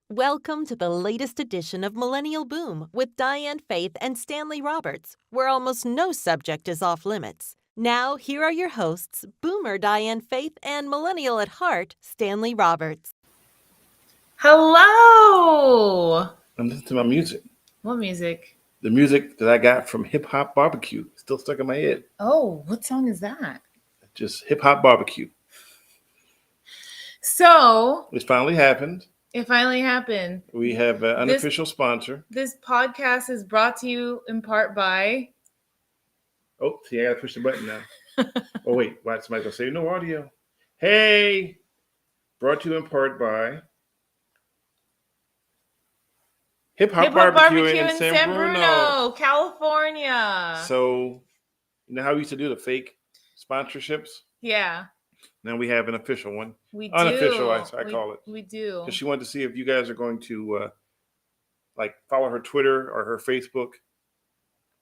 Welcome to the latest edition of Millennial Boom with Diane Faith and Stanley Roberts, where almost no subject is off limits. Now, here are your hosts, Boomer Diane Faith and Millennial at Heart, Stanley Roberts. Hello! I'm listening to my music. What music? The music that I got from Hip Hop Barbecue. Still stuck in my head. Oh, what song is that? Just Hip Hop Barbecue. So, It finally happened. it finally happened. We have an unofficial sponsor. This podcast is brought to you in part by... Oh, see, I got to push the button now. Oh, wait. Why somebody going to say no audio? Hey! Brought to you in part by Hip Hop Barbecue in San Bruno, California. So, you know how we used to do the fake sponsorships? Yeah. Now we have an official one. We Unofficial, do. I call it. We do. Because she wanted to see if you guys are going to follow her Twitter or her Facebook.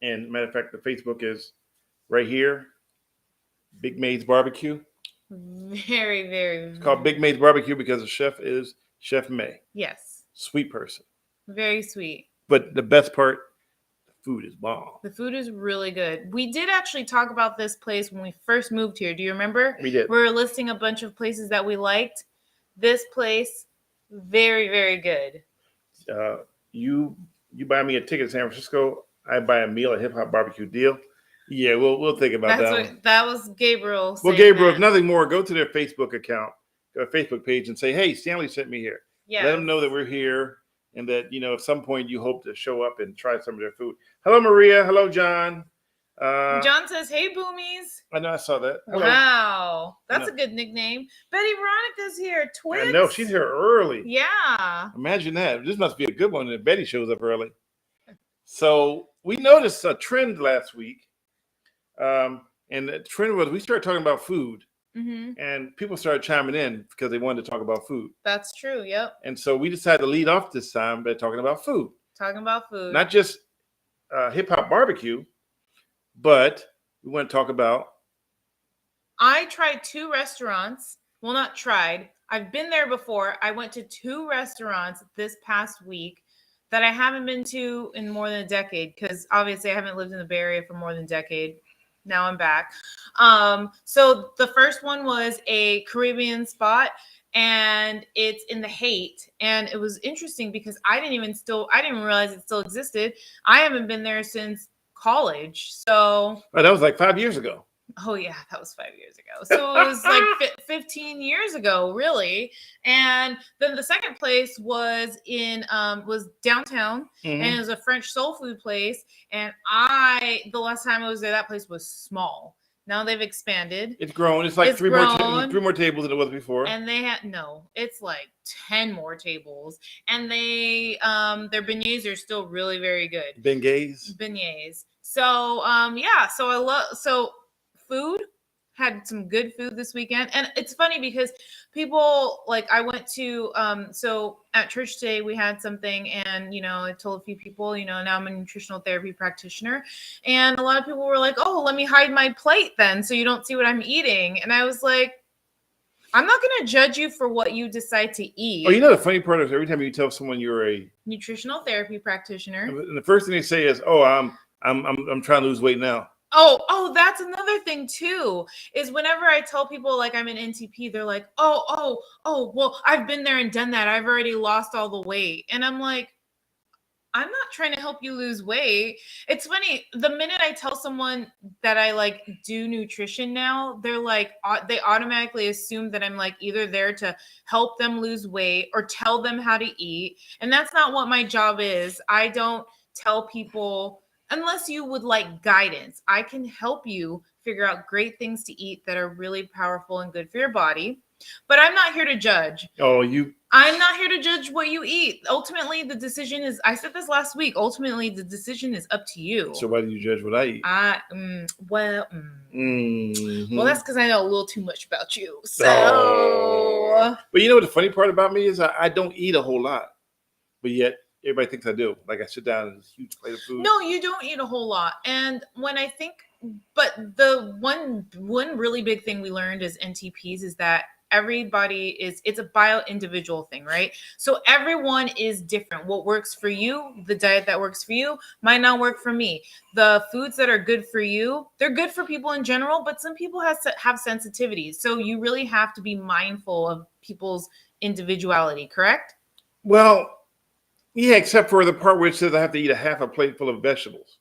And matter of fact, the Facebook is right here, Big Maid's Barbecue. Very, very. It's called Big Maid's Barbecue because the chef is Chef May. Yes. Sweet person. Very sweet. But the best part, the food is bomb. The food is really good. We did actually talk about this place when we first moved here. Do you remember? We did. We were listing a bunch of places that we liked. This place, very, very good. You buy me a ticket to San Francisco, I buy a meal at Hip Hop Barbecue deal. Yeah, we'll think about that. That was Gabriel. Well, Gabriel, if nothing more, go to their Facebook account, their Facebook page, and say, "Hey, Stanley sent me here." Yeah. Let them know that we're here, and that at some point you hope to show up and try some of their food. Hello, Maria. Hello, John. John says, "Hey, Boomies." I know, I saw that. Hello. Wow, that's a good nickname. Betty Veronica's here. Twins. I know, she's here early. Yeah. Imagine that. This must be a good one that Betty shows up early. So we noticed a trend last week. And the trend was we started talking about food, and people started chiming in because they wanted to talk about food. That's true. Yep. And so we decided to lead off this time by talking about food. Talking about food. Not just Hip Hop Barbecue, but we want to talk about. I tried 2 restaurants. Well, not tried. I've been there before. I went to 2 restaurants this past week that I haven't been to in more than a decade because obviously I haven't lived in the Bay Area for more than a decade. Now I'm back. So the first one was a Caribbean spot, and it's in the Haight. And it was interesting because I didn't realize it still existed. I haven't been there since college. So that was like 5 years ago. Oh yeah, that was 5 years ago. So it was like 15 years ago, really. And then the second place was was downtown, and it was a French soul food place. And the last time I was there, that place was small. Now they've expanded. It's grown. It's like three more tables than it was before. And it's like 10 more tables. And their beignets are still really very good. Beignets. So food, had some good food this weekend. And it's funny because people, like, I went to, so at church today, we had something, and, I told a few people, now I'm a nutritional therapy practitioner. And a lot of people were like, oh, let me hide my plate then so you don't see what I'm eating. And I was like, I'm not going to judge you for what you decide to eat. Oh, the funny part is every time you tell someone you're a nutritional therapy practitioner, and the first thing they say is, oh, I'm trying to lose weight now. Oh, that's another thing too, is whenever I tell people like I'm an NTP, they're like, oh, well, I've been there and done that. I've already lost all the weight. And I'm like, I'm not trying to help you lose weight. It's funny. The minute I tell someone that I like do nutrition now, they're like, they automatically assume that I'm like either there to help them lose weight or tell them how to eat. And that's not what my job is. I don't tell people, unless you would like guidance. I can help you figure out great things to eat that are really powerful and good for your body. But I'm not here to judge. I'm not here to judge what you eat. Ultimately, the decision is, I said this last week, ultimately the decision is up to you. So why do you judge what I eat? Well, that's because I know a little too much about you. So. But you know what the funny part about me is I don't eat a whole lot, but yet everybody thinks I do. Like I sit down and this huge plate of food. No, you don't eat a whole lot. And when I think, but the one really big thing we learned as NTPs is that it's a bio individual thing, right? So everyone is different. What works for you, the diet that works for you might not work for me. The foods that are good for you, they're good for people in general, but some people have sensitivities. So you really have to be mindful of people's individuality, correct? Well, yeah, except for the part where it says I have to eat a half a plate full of vegetables.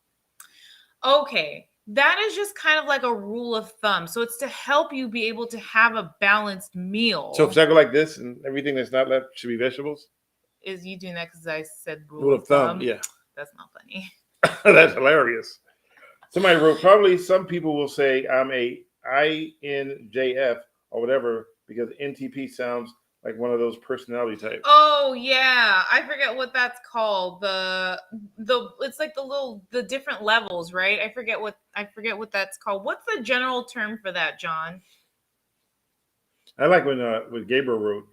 Okay. That is just kind of like a rule of thumb. So it's to help you be able to have a balanced meal. So if I go like this and everything that's not left should be vegetables? Is you doing that because I said Rule of thumb, yeah. That's not funny. That's hilarious. Somebody wrote, probably some people will say I'm a INJF or whatever because NTP sounds like one of those personality types. Oh yeah, I forget what that's called. The it's like the different levels, right? I forget what that's called. What's the general term for that, John? I like when Gabriel wrote,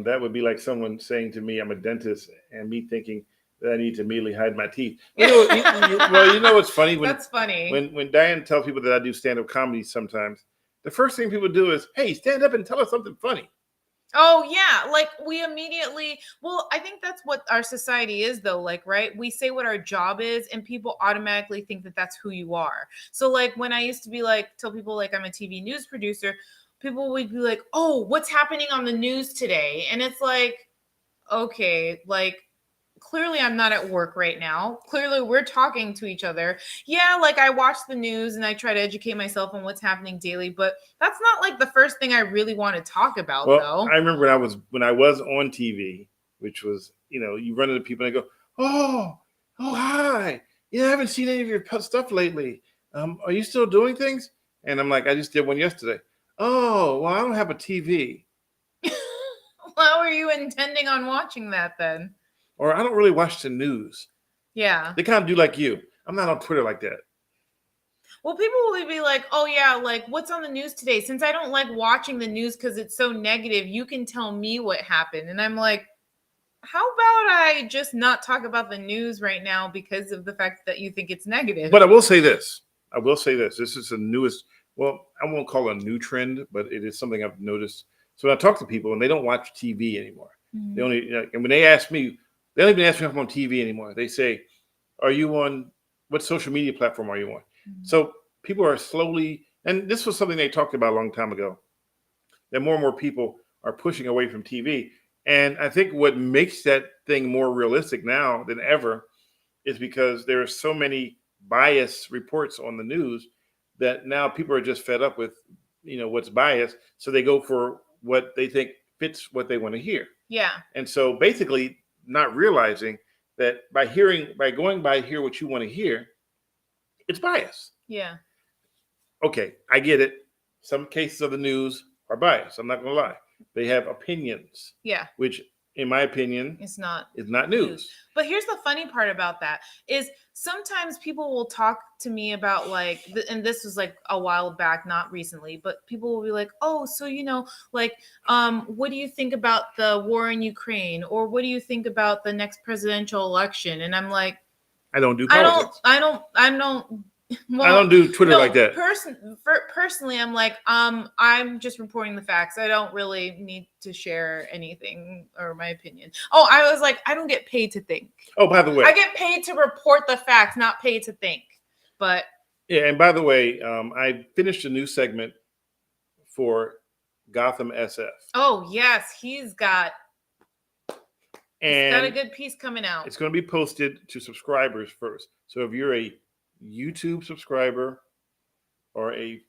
that would be like someone saying to me I'm a dentist and me thinking that I need to immediately hide my teeth. Well, you know what's funny? That's funny. When Diane tells people that I do stand-up comedy sometimes, the first thing people do is, hey, stand up and tell us something funny. Oh yeah, like we immediately, well, I think that's what our society is though, like, right? We say what our job is and people automatically think that that's who you are. So like when I used to be like, tell people like I'm a TV news producer, people would be like, oh, what's happening on the news today? And it's like, okay, like clearly I'm not at work right now. Clearly we're talking to each other. Yeah, like I watch the news and I try to educate myself on what's happening daily, but that's not like the first thing I really want to talk about though. I remember when I was on TV, which was, you run into people and they go, oh, hi. Yeah, I haven't seen any of your stuff lately. Are you still doing things? And I'm like, I just did one yesterday. Oh, well, I don't have a TV. How are you intending on watching that then? Or I don't really watch the news. Yeah. They kind of do like you. I'm not on Twitter like that. Well, people will be like, oh, yeah, like what's on the news today? Since I don't like watching the news because it's so negative, you can tell me what happened. And I'm like, how about I just not talk about the news right now because of the fact that you think it's negative? But I will say this. This is the newest, well, I won't call it a new trend, but it is something I've noticed. So when I talk to people and they don't watch TV anymore, they only, and when they ask me, they don't even ask me if I'm on TV anymore. They say, are you on, what social media platform are you on? So people are slowly, and this was something they talked about a long time ago, that more and more people are pushing away from TV. And I think what makes that thing more realistic now than ever is because there are so many biased reports on the news that now people are just fed up with, what's biased. So they go for what they think fits what they want to hear. Yeah. And so basically not realizing that by hear what you want to hear, it's bias. Yeah. Okay, I get it. Some cases of the news are biased. I'm not going to lie. They have opinions. Yeah. Which, in my opinion, is not news. But here's the funny part about that is sometimes people will talk to me about like, and this was like a while back, not recently, but people will be like, oh, so, like, what do you think about the war in Ukraine? Or what do you think about the next presidential election? And I'm like, I don't do politics. I don't. Well, I don't do Twitter like that. Personally, I'm like, I'm just reporting the facts. I don't really need to share anything or my opinion. Oh, I was like, I don't get paid to think. Oh, by the way, I get paid to report the facts, not paid to think. But yeah, and by the way, I finished a new segment for Gotham SF. Oh yes, he's got a good piece coming out. It's going to be posted to subscribers first. So if you're a YouTube subscriber or a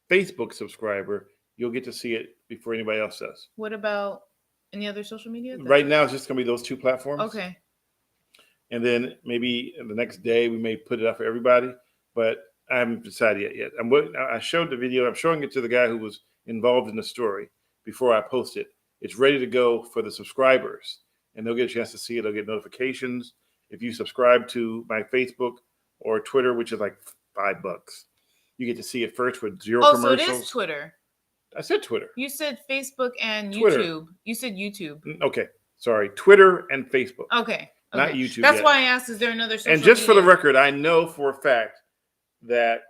Facebook subscriber, you'll get to see it before anybody else does. What about any other social media? Right now, it's just going to be those two platforms. Okay. And then maybe the next day we may put it up for everybody, but I haven't decided yet. I showed the video. I'm showing it to the guy who was involved in the story before I post it. It's ready to go for the subscribers, and they'll get a chance to see it. They'll get notifications. If you subscribe to my Facebook or Twitter, which is like $5, you get to see it first with zero commercials. Oh, so it is Twitter. I said Twitter. You said Facebook and Twitter. YouTube. You said YouTube. Okay, sorry. Twitter and Facebook. Okay. Not YouTube. That's yet. why I asked, is there another social And just media? for the record, I know for a fact that,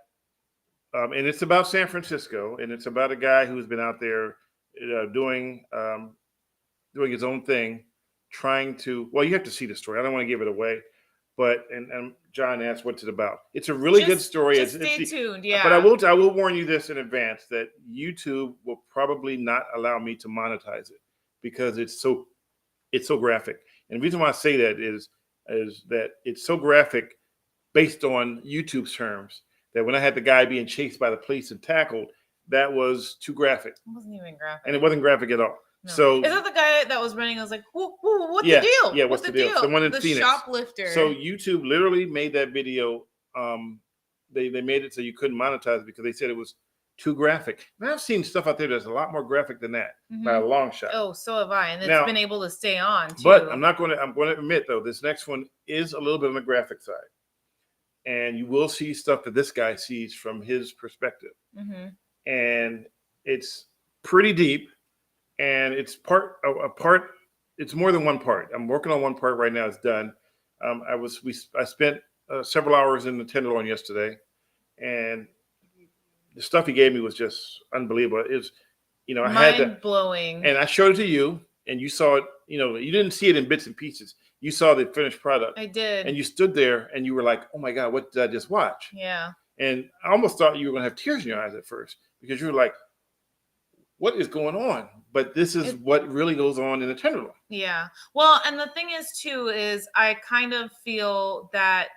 and it's about San Francisco, and it's about a guy who's been out there doing his own thing, trying to. Well, you have to see the story. I don't want to give it away, but and John asked what's it about. It's a really good story. Just stay tuned. Yeah. But I will warn you this in advance that YouTube will probably not allow me to monetize it because it's so graphic. And the reason why I say that is that it's so graphic based on YouTube's terms that when I had the guy being chased by the police and tackled, that was too graphic. It wasn't even graphic. And it wasn't graphic at all. No. So is that the guy that was running? I was like, what's the deal? Yeah, what's the deal? The one in the Phoenix. Shoplifter. So YouTube literally made that video. They made it so you couldn't monetize it because they said it was too graphic. And I've seen stuff out there that's a lot more graphic than that by a long shot. Oh, so have I, and it's been able to stay on too. But I'm going to admit though, this next one is a little bit on the graphic side, and you will see stuff that this guy sees from his perspective, and it's pretty deep, and it's it's more than one part. I'm working on one part right now. It's done. I spent several hours in the Tenderloin yesterday, and the stuff he gave me was just unbelievable. It's, I had to, mind-blowing. And I showed it to you, and you saw it. You didn't see it in bits and pieces. You saw the finished product. I did. And you stood there, and you were like, "Oh my God, what did I just watch?" Yeah. And I almost thought you were going to have tears in your eyes at first because you were like, "What is going on?" But this is what really goes on in the Tenderloin. Yeah. Well, and the thing is, too, is I kind of feel that,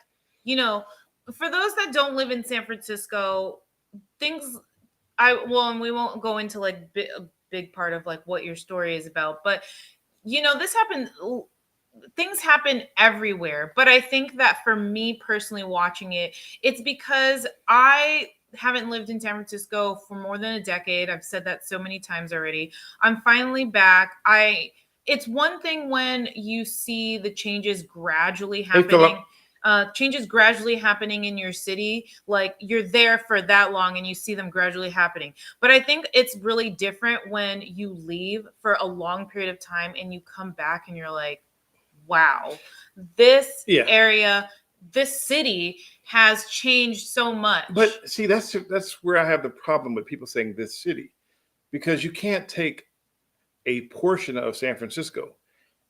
for those that don't live in San Francisco, and we won't go into like a big part of like what your story is about, but things happen everywhere. But I think that for me personally watching it, it's because I haven't lived in San Francisco for more than a decade. I've said that so many times already. I'm finally back. It's one thing when you see the changes gradually happening. Changes gradually happening in your city, like you're there for that long and you see them gradually happening. But I think it's really different when you leave for a long period of time and you come back and you're like, wow, this area, this city has changed so much. But see, that's where I have the problem with people saying this city, because you can't take a portion of San Francisco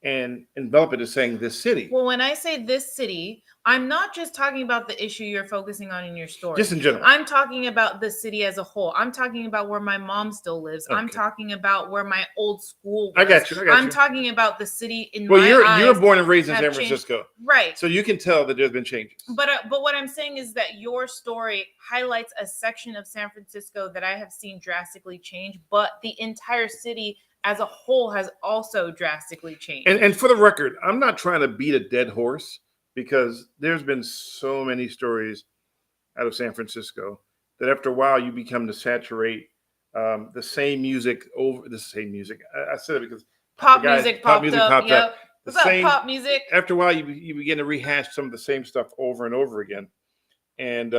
and envelop it as saying this city. Well, when I say this city, I'm not just talking about the issue you're focusing on in your story. Just in general. I'm talking about the city as a whole. I'm talking about where my mom still lives. Okay. I'm talking about where my old school was. I got you. I'm talking about the city in my eyes. You're born and raised in San Francisco. Right. So you can tell that there's been changes. But what I'm saying is that your story highlights a section of San Francisco that I have seen drastically change, but the entire city as a whole has also drastically changed. And for the record, I'm not trying to beat a dead horse, because there's been so many stories out of San Francisco that after a while you become to saturate the same music over the same music. I said it because pop music popped up. Yep. What's up, pop music? After a while, you begin to rehash some of the same stuff over and over again, and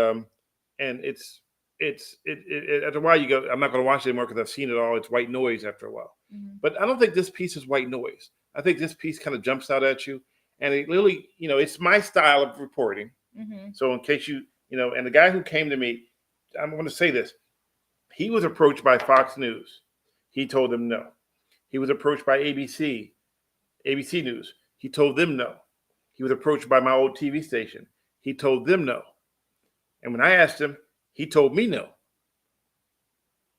it's after a while you go, I'm not going to watch it anymore because I've seen it all. It's white noise after a while. Mm-hmm. But I don't think this piece is white noise. I think this piece kind of jumps out at you. And it literally, it's my style of reporting. Mm-hmm. So in case and the guy who came to me, I'm going to say this. He was approached by Fox News. He told them no. He was approached by ABC News. He told them no. He was approached by my old TV station. He told them no. And when I asked him, he told me no.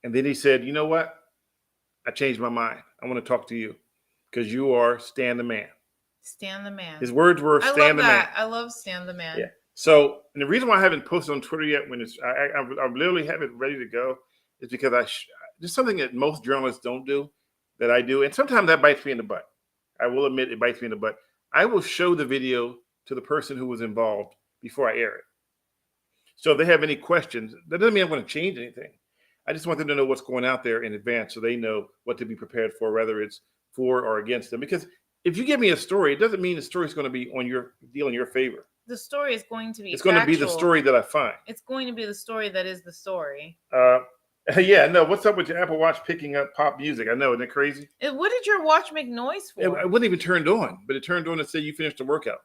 And then he said, you know what? I changed my mind. I want to talk to you because you are Stan the Man. Stan the Man. His words were Stan the Man. I love Stan the Man. Yeah. So, and the reason why I haven't posted on Twitter yet, when I literally have it ready to go, is because there's something that most journalists don't do that I do, and sometimes that bites me in the butt. I will admit it bites me in the butt. I will show the video to the person who was involved before I air it. So if they have any questions, that doesn't mean I'm going to change anything. I just want them to know what's going out there in advance so they know what to be prepared for, whether it's for or against them. Because if you give me a story, it doesn't mean the story is going to be on your deal in your favor. The story is going to be It's going to be the story that I find. It's going to be the story that is the story. Yeah, no. What's up with your Apple Watch picking up pop music? I know, isn't it crazy? What did your watch make noise for? It wasn't even turned on, but it turned on and said you finished the workout.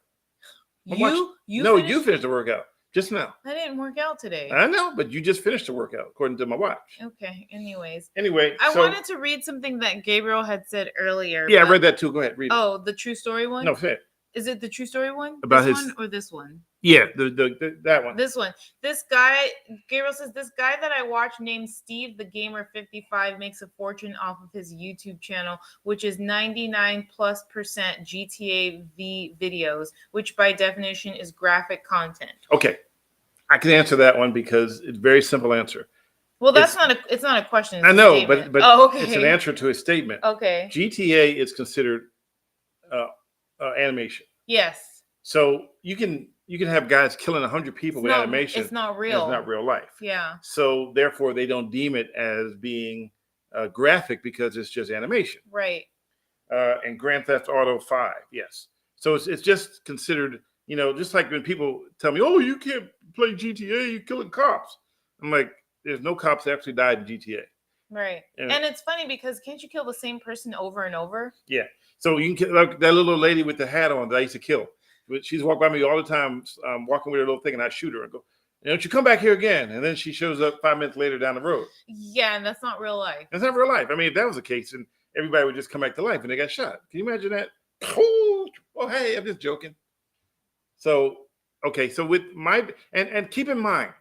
You finished the workout. Just now. I didn't work out today. I know, but you just finished the workout, according to my watch. Okay. Anyways. Anyway, I wanted to read something that Gabriel had said earlier. Yeah, I read that too. Go ahead, read it. Oh, the true story one? No, say it. Is it the true story one? About this one or this one? Yeah, that one. This one. This guy, Gabriel says, this guy that I watch named Steve the Gamer 55 makes a fortune off of his YouTube channel, which is 99+% GTA V videos, which by definition is graphic content. Okay. I can answer that one because it's a very simple answer. Well, it's not a question. It's I know, a but okay. It's an answer to a statement. Okay. GTA is considered animation. Yes. So you can have guys killing 100 people with animation. It's not real. It's not real life. Yeah. So therefore, they don't deem it as being graphic because it's just animation. Right. And Grand Theft Auto 5, yes. So it's just considered, just like when people tell me, "Oh, you can't play GTA, you're killing cops." I'm like, there's no cops that actually died in GTA. Right. And it's funny because can't you kill the same person over and over? Yeah. So you can kill like that little lady with the hat on that I used to kill. She's walked by me all the time, walking with her little thing, and I shoot her and go, "Don't you come back here again?" And then she shows up 5 minutes later down the road. Yeah, and that's not real life. That's not real life. I mean, if that was the case, then everybody would just come back to life and they got shot. Can you imagine that? Oh, hey, I'm just joking. So, okay, so with and keep in mind,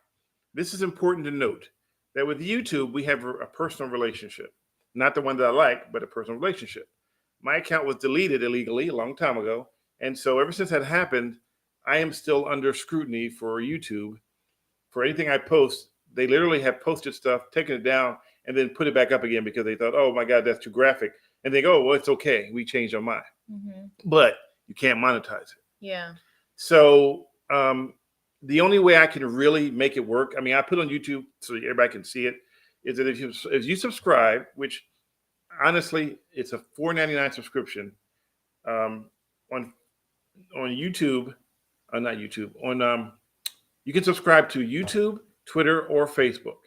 this is important to note, that with YouTube, we have a personal relationship. Not the one that I like, but a personal relationship. My account was deleted illegally a long time ago. And so ever since that happened, I am still under scrutiny for YouTube. For anything I post, they literally have posted stuff, taken it down, and then put it back up again because they thought, "Oh my God, that's too graphic." And they go, "Oh, well, it's okay. We changed our mind." Mm-hmm. But you can't monetize it. Yeah. So the only way I can really make it work, I mean, I put on YouTube so everybody can see it, is that if you subscribe, which honestly, it's a $4.99 subscription on YouTube, not YouTube, on you can subscribe to YouTube, Twitter, or Facebook.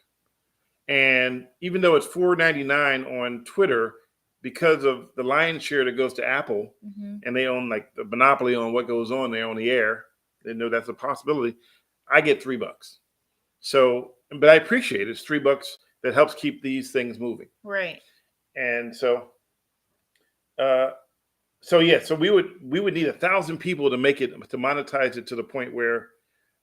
And even though it's $4.99 on Twitter, because of the lion's share that goes to Apple, mm-hmm. and they own like the monopoly on what goes on there on the air, they know that's a possibility. I get $3. So, but I appreciate it. It's $3 that helps keep these things moving. Right. And so we would need 1,000 people to make it, to monetize it to the point where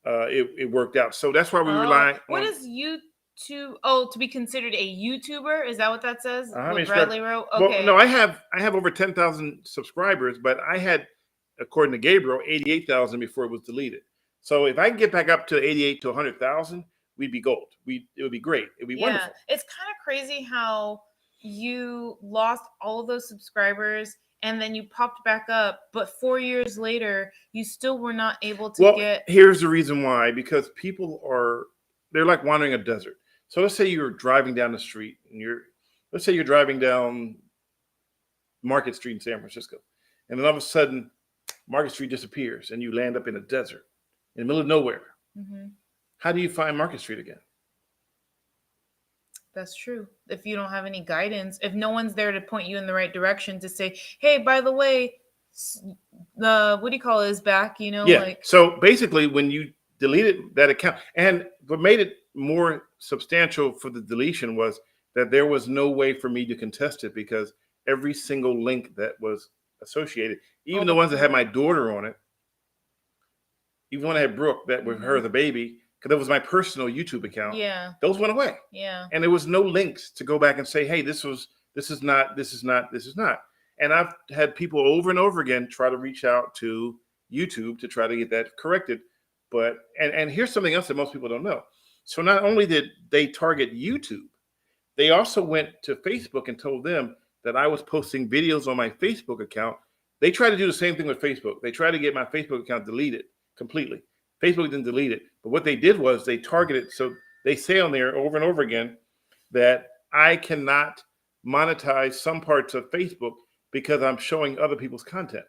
it worked out. So that's why we rely on. What is YouTube? Oh, to be considered a YouTuber? Is that what that says? What Bradley wrote? Okay. Well, no, I have over 10,000 subscribers, but I had, according to Gabriel, 88,000 before it was deleted. So if I can get back up to 88 to 100,000, we'd be gold. It would be great. It'd be wonderful. It's kind of crazy how you lost all of those subscribers and then you popped back up, but 4 years later, you still were not able to get. Here's the reason why: because they're like wandering a desert. So let's say you're driving down the street and let's say you're driving down Market Street in San Francisco, and then all of a sudden, Market Street disappears and you land up in a desert in the middle of nowhere. Mm-hmm. How do you find Market Street again? That's true. If you don't have any guidance, if no one's there to point you in the right direction to say, "Hey, by the way, is back," Yeah. So basically, when you deleted that account, and what made it more substantial for the deletion was that there was no way for me to contest it because every single link that was associated, even the ones that had my daughter on it, even when I had Brooke, that with her, the baby, because that was my personal YouTube account. Yeah. Those went away. Yeah. And there was no links to go back and say, "Hey, this is not. And I've had people over and over again try to reach out to YouTube to try to get that corrected. But, and here's something else that most people don't know. So not only did they target YouTube, they also went to Facebook and told them that I was posting videos on my Facebook account. They tried to do the same thing with Facebook. They tried to get my Facebook account deleted completely. Facebook didn't delete it. But what they did was they targeted. So they say on there over and over again that I cannot monetize some parts of Facebook because I'm showing other people's content.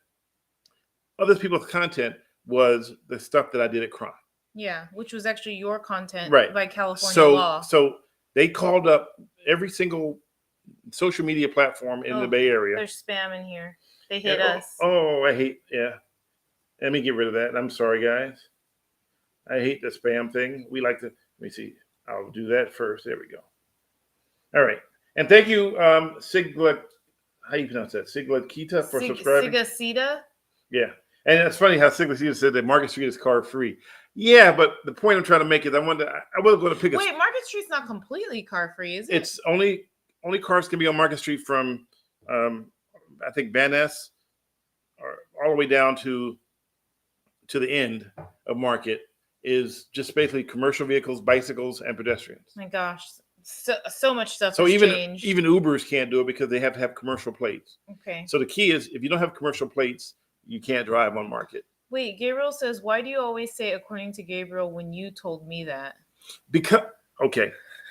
Other people's content was the stuff that I did at crime. Yeah, which was actually your content, right, by California law. So they called up every single social media platform in the Bay Area. There's spam in here. They hit us. Oh, I hate, yeah. Let me get rid of that. I'm sorry, guys. I hate the spam thing. We like to. Let me see. I'll do that first. There we go. All right. And thank you, Siglet. How do you pronounce that? Siglet Kita for subscribing. Sigasita? Yeah. And it's funny how Siglet Kita said that Market Street is car free. Yeah, but the point I'm trying to make is I wasn't going to pick Wait, Market Street's not completely car free, is it? It's only cars can be on Market Street from I think Van Ness or all the way down to the end of Market is just basically commercial vehicles, bicycles, and pedestrians. My gosh. So much stuff So has even changed. Ubers can't do it because they have to have commercial plates. Okay. So the key is if you don't have commercial plates, you can't drive on Market. Wait, Gabriel says, why do you always say according to Gabriel when you told me that? Because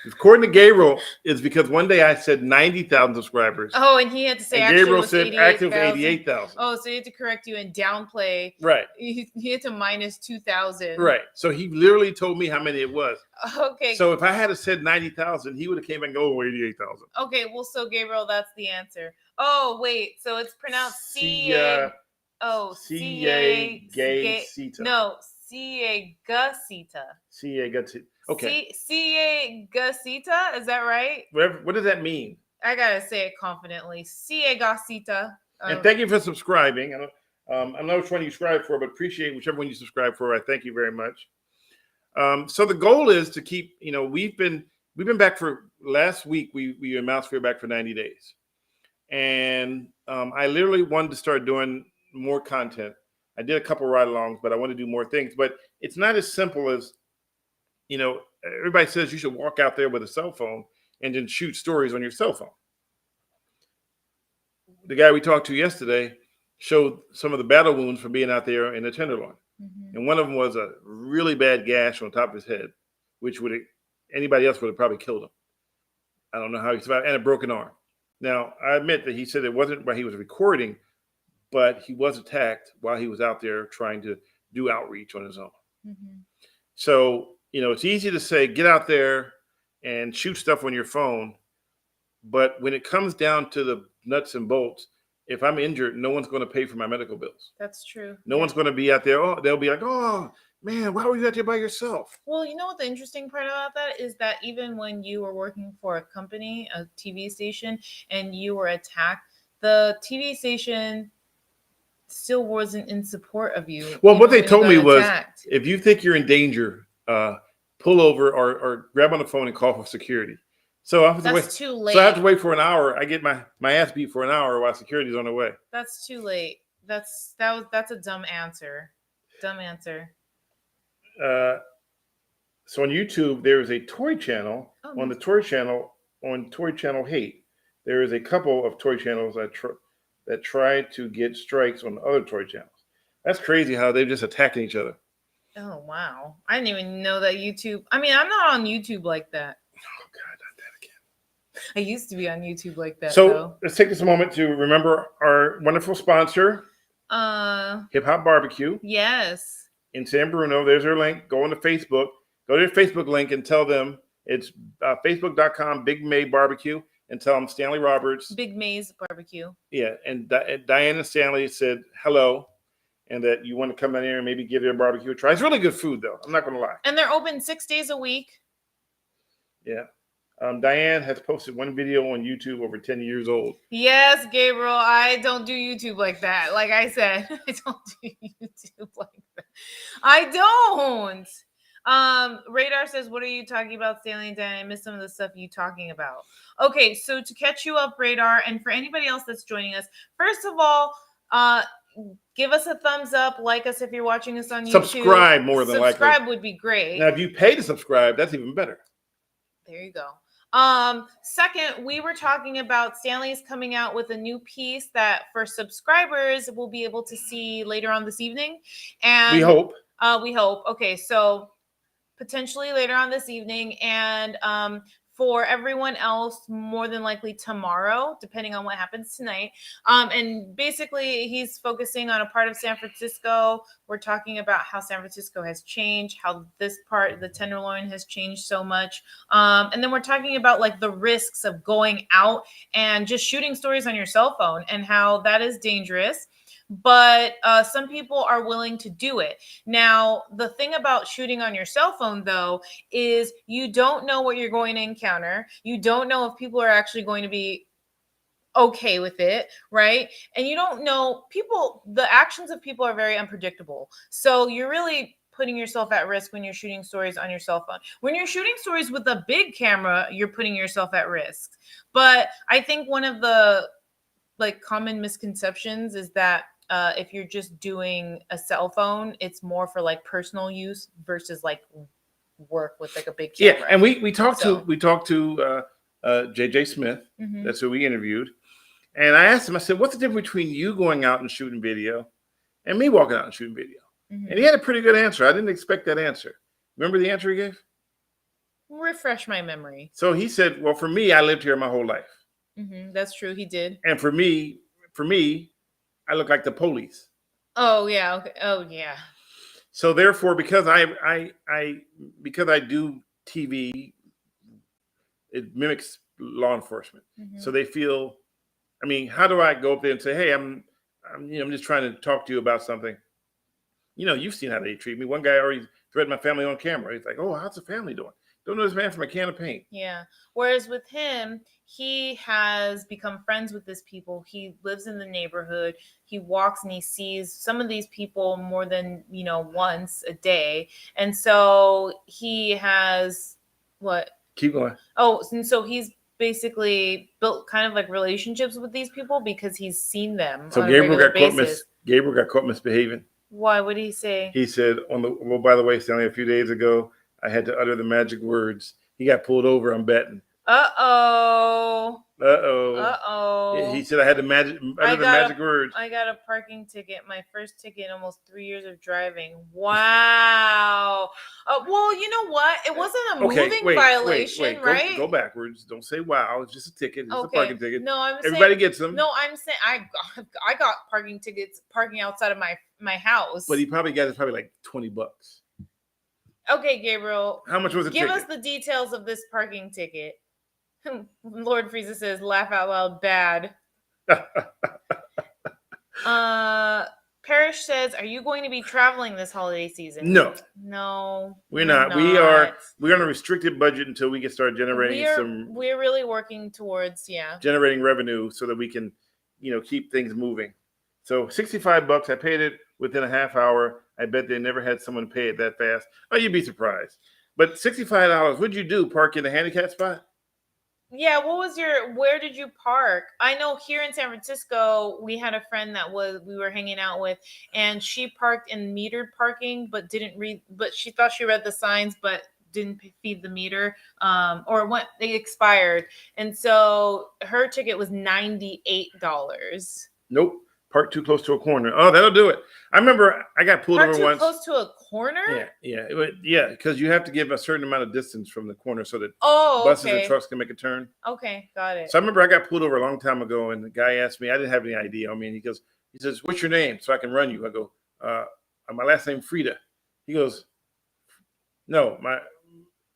according to Gabriel, it's because one day I said 90,000 subscribers. Oh, and he had to say and actually Gabriel was said active 88,000. 88,000. Oh, so he had to correct you and downplay. Right. He had to minus 2,000. Right. So he literally told me how many it was. Okay. So if I had said 90,000, he would have came and go 88,000. Okay. Well, so Gabriel, that's the answer. Oh, wait. So it's pronounced C-A. Oh, C-A-Gay-Cita. No, C-A-Gusita. C-A-Gusita. Okay. C-A-Gusita. Is that right? What does that mean? I gotta say it confidently. C-A-Gusita. And thank you for subscribing. I'm not which one you subscribe for, but appreciate whichever one you subscribe for. I thank you very much. So the goal is to keep. We've been back for last week. We announced we were back for 90 days, and I literally wanted to start doing more content. I did a couple ride-alongs, but I want to do more things. But it's not as simple as, everybody says you should walk out there with a cell phone and then shoot stories on your cell phone. The guy we talked to yesterday showed some of the battle wounds from being out there in the Tenderloin. Mm-hmm. And one of them was a really bad gash on top of his head, which anybody else would have probably killed him. I don't know how he survived, and a broken arm. Now, I admit that he said it wasn't while he was recording, but he was attacked while he was out there trying to do outreach on his own. Mm-hmm. So, it's easy to say, get out there and shoot stuff on your phone. But when it comes down to the nuts and bolts, if I'm injured, no one's going to pay for my medical bills. That's true. No one's going to be out there. Oh, they'll be like, oh, man, why were you out there by yourself? Well, you know what the interesting part about that is that even when you were working for a company, a TV station, and you were attacked, the TV station still wasn't in support of you. Well, what they told me was, if you think you're in danger, pull over or grab on the phone and call for security. So that's too late. So I have to wait for an hour. I get my ass beat for an hour while security's on the way. That's too late. That's a dumb answer. Dumb answer. So on YouTube, there is a toy channel. Oh. On the toy channel, on Toy Channel Hate, there is a couple of toy channels that try to get strikes on other toy channels. That's crazy how they're just attacking each other. Oh, wow. I didn't even know that YouTube. I mean, I'm not on YouTube like that. Oh, God, not that again. I used to be on YouTube like that. So let's take this a moment to remember our wonderful sponsor, Hip Hop Barbecue. Yes. In San Bruno. There's their link. Go on to Facebook. Go to their Facebook link and tell them it's facebook.com Big May Barbecue and tell them Stanley Roberts. Big May's Barbecue. Yeah. And Diana Stanley said hello and that you want to come in here and maybe give their barbecue a try. It's really good food, though. I'm not going to lie. And they're open 6 days a week. Yeah. Diane has posted one video on YouTube over 10 years old. Yes, Gabriel. I don't do YouTube like that. Like I said, I don't do YouTube like that. I don't. Radar says, what are you talking about, Stanley and Dan? I missed some of the stuff you talking about. Okay, so to catch you up, Radar, and for anybody else that's joining us, first of all, give us a thumbs up, like us if you're watching us on YouTube. Subscribe more than likely. Subscribe would be great. Now, if you pay to subscribe, that's even better. There you go. Second, we were talking about Stanley's coming out with a new piece that for subscribers we'll be able to see later on this evening. And we hope. Okay, so potentially later on this evening, and for everyone else, more than likely tomorrow, depending on what happens tonight. And basically, he's focusing on a part of San Francisco. We're talking about how San Francisco has changed, how this part, the Tenderloin, has changed so much. And then we're talking about like the risks of going out and just shooting stories on your cell phone and how that is dangerous. but some people are willing to do it. Now, the thing about shooting on your cell phone, though, is you don't know what you're going to encounter. You don't know if people are actually going to be okay with it, right? And you don't know the actions of people are very unpredictable. So you're really putting yourself at risk when you're shooting stories on your cell phone. When you're shooting stories with a big camera, you're putting yourself at risk. But I think one of the common misconceptions is that if you're just doing a cell phone, it's more for personal use versus work with a big camera. Yeah, and we talked to JJ Smith. Mm-hmm. That's who we interviewed. And I asked him, I said, what's the difference between you going out and shooting video and me walking out and shooting video? Mm-hmm. And he had a pretty good answer. I didn't expect that answer. Remember the answer he gave? Refresh my memory. So he said, well, for me, I lived here my whole life. Mm-hmm. That's true. He did. And for me, I look like the police. Oh, yeah. Okay. Oh, yeah. So therefore, because I do TV, it mimics law enforcement. Mm-hmm. So they feel, I mean, how do I go up there and say, hey, I'm just trying to talk to you about something. You've seen how they treat me. One guy already threatened my family on camera. He's like, oh, how's the family doing? Don't know this man from a can of paint. Yeah. Whereas with him, he has become friends with these people. He lives in the neighborhood. He walks and he sees some of these people more than, once a day. And so he has what? Keep going. Oh, and so he's basically built kind of relationships with these people because he's seen them. So Gabriel got caught misbehaving. Why? What did he say? He said, by the way, Stanley, a few days ago, I had to utter the magic words. He got pulled over, I'm betting. Uh-oh. He said I had to utter the magic words. I got a parking ticket, my first ticket in almost 3 years of driving. Wow. Well, you know what? It wasn't a moving violation, right? Go backwards. Don't say wow. It's just a ticket. It's a parking ticket. No, everybody gets them. No, I'm saying I got parking tickets parking outside of my house. But he probably got like $20. Okay, Gabriel. How much was the ticket? Give us the details of this parking ticket. Lord Frieza says, laugh out loud, bad. Parrish says, are you going to be traveling this holiday season? No, we're not. We're on a restricted budget until we can start generating we're really working towards generating revenue so that we can keep things moving. So $65, I paid it within a half hour. I bet they never had someone pay it that fast. Oh, you'd be surprised. But $65, what'd you do? Park in a handicap spot? Yeah, where did you park? I know here in San Francisco, we had a friend we were hanging out with, and she parked in metered parking, but she thought she read the signs, but didn't feed the meter, they expired. And so her ticket was $98. Nope. Park too close to a corner. Oh, that'll do it. I remember I got pulled over once. Close to a corner? Yeah, because you have to give a certain amount of distance from the corner so that buses and trucks can make a turn. Okay, got it. So I remember I got pulled over a long time ago, and the guy asked me, I didn't have any ID on me, and he says, what's your name so I can run you? I go, my last name Frida. He goes, no,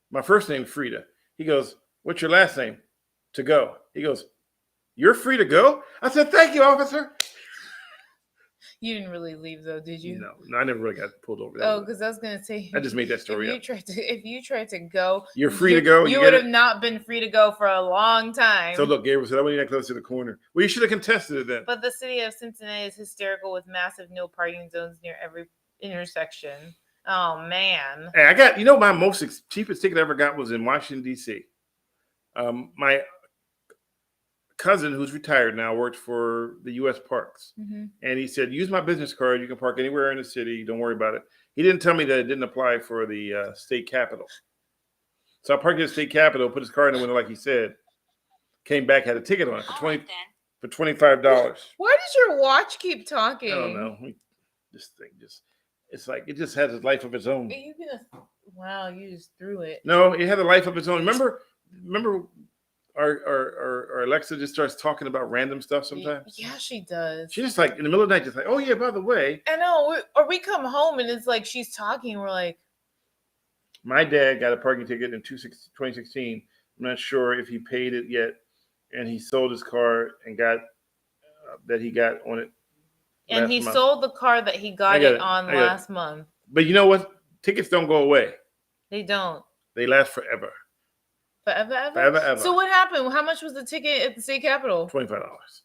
my first name Frida. He goes, what's your last name? To go. He goes, you're free to go? I said, thank you, officer. You didn't really leave though, did you? No, I never really got pulled over. Because I was gonna say, I just made that story up. If you tried to go, you're free to go. You would have not been free to go for a long time. So look, Gabriel said, I wasn't that close to the corner. Well, you should have contested it then. But the city of Cincinnati is hysterical with massive no parking zones near every intersection. Oh man. Hey, I got my most cheapest ticket I ever got was in Washington D.C. My cousin, who's retired now, worked for the U.S. Parks. Mm-hmm. And he said, use my business card. You can park anywhere in the city. Don't worry about it. He didn't tell me that it didn't apply for the state capitol. So I parked at the state capitol, put his car in the window like he said, came back, had a ticket on it for $25. Why does your watch keep talking? I don't know. This thing it's like it just has a life of its own. Wow, you just threw it. No, it had a life of its own. Remember our Alexa just starts talking about random stuff sometimes. Yeah, she does. She's just like in the middle of the night, just like, oh yeah, by the way. I know. Or we come home and it's like she's talking. And we're like, my dad got a parking ticket in 2016. I'm not sure if he paid it yet, and he sold his car and got that he got on it And he month. sold the car that he got it on last month. But you know what? Tickets don't go away. They don't. They last forever. Forever. So what happened? How much was the ticket at the state capitol? $25.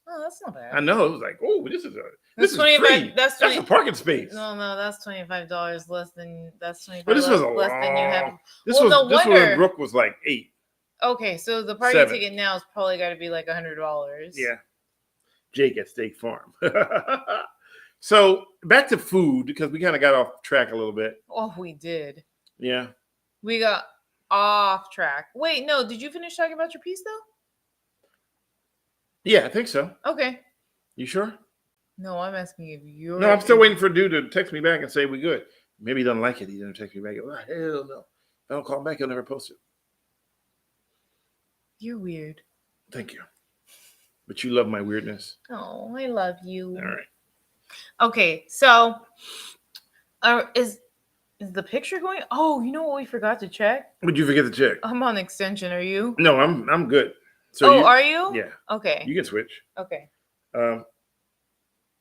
Oh, that's not bad. I know. It was like, oh, this is free. That's a parking space. No, that's $25 less than less than you have. This was when Brooke was like 8. Okay, so the party ticket now is probably got to be like $100. Yeah. Jake at Steak Farm. So back to food, because we kind of got off track a little bit. Oh, we did. Yeah. We got off track. Wait, no, did you finish talking about your piece though? Yeah, I think so. Okay. You sure? No, I'm asking if you're. No, I'm still waiting for dude to text me back and say we good. Maybe he doesn't like it. He doesn't text me back. Oh, hell no. If I don't call him back, he'll never post it. You're weird. Thank you. But you love my weirdness. Oh, I love you. All right. Okay, so is the picture going? Oh, you know what we forgot to check? Would you forget to check? I'm on extension. Are you? No, I'm good. So are you? Yeah. Okay. You can switch. Okay.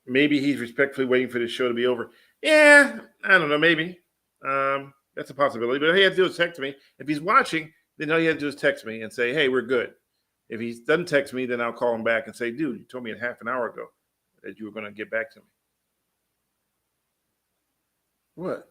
Maybe he's respectfully waiting for the show to be over. Yeah, I don't know. Maybe. That's a possibility. But all he has to do is text me. If he's watching, then all he has to do is text me and say, hey, we're good. If he doesn't text me, then I'll call him back and say, dude, you told me a half an hour ago that you were going to get back to me. What?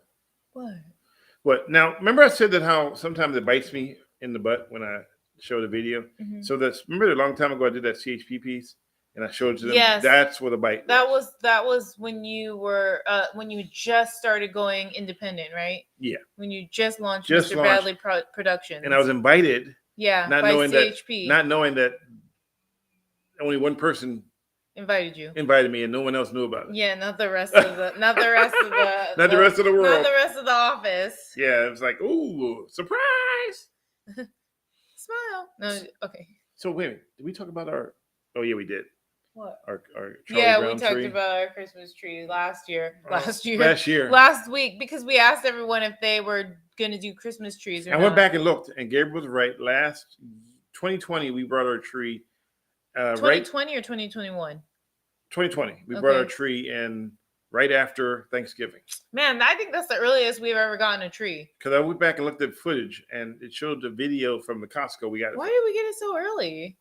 Now, remember I said that how sometimes it bites me in the butt when I show the video? Mm-hmm. So remember a long time ago I did that CHP piece and I showed it to them? Yes. That's where the bite was. That was when you were when you just started going independent, right? Yeah. When you just launched Mr. Bradley Productions. And I was invited. Yeah, not by knowing CHP. Not knowing that only one person invited me and no one else knew about it. Yeah, not the rest of the not the rest of the world. Not the rest of the office. Yeah, it was like, ooh, surprise. Smile. No, okay. So wait a minute. Did we talk about our we did. What? Our Charlie Brown tree? About our Christmas tree last week, because we asked everyone if they were going to do Christmas trees or not. I went back and looked, and Gabriel was right. Last 2020, we brought our tree. 2020 or 2021? 2020. We brought our tree in right after Thanksgiving. Man, I think that's the earliest we've ever gotten a tree. Because I went back and looked at footage, and it showed the video from the Costco we got. Why did we get it so early?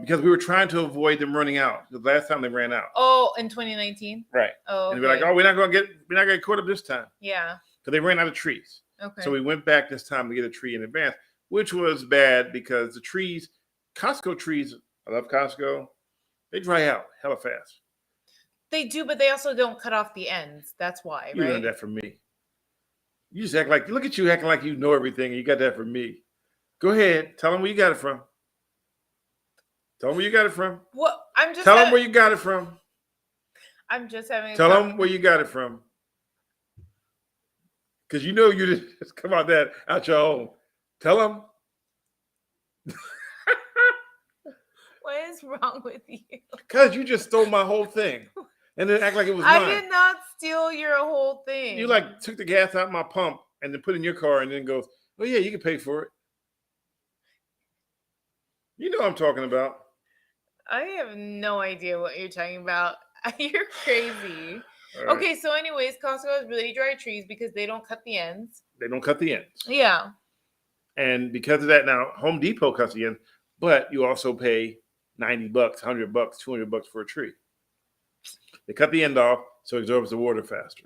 Because we were trying to avoid them running out. The last time they ran out. Oh, in 2019. Right. Oh. Okay. And we're like, we're not gonna get caught up this time. Yeah. Because they ran out of trees. Okay. So we went back this time to get a tree in advance, which was bad because the trees, Costco trees, I love Costco. They dry out hella fast. They do, but they also don't cut off the ends. That's why, right? You learned that from me. You just look at you acting like you know everything, and you got that from me. Go ahead, tell them where you got it from. Tell them where you got it from. What? Tell them where you got it from. I'm just having. Tell them where you got it from. Because you know you just come out your own. Tell them. What is wrong with you? Because you just stole my whole thing. And then act like it was mine. I did not steal your whole thing. You took the gas out of my pump and then put it in your car and then goes, oh yeah, you can pay for it. You know what I'm talking about. I have no idea what you're talking about. You're crazy. Right. Okay, so anyways, Costco has really dry trees because they don't cut the ends. They don't cut the ends. Yeah. And because of that, now Home Depot cuts the ends, but you also pay $90, $100, $200 for a tree. They cut the end off so it absorbs the water faster.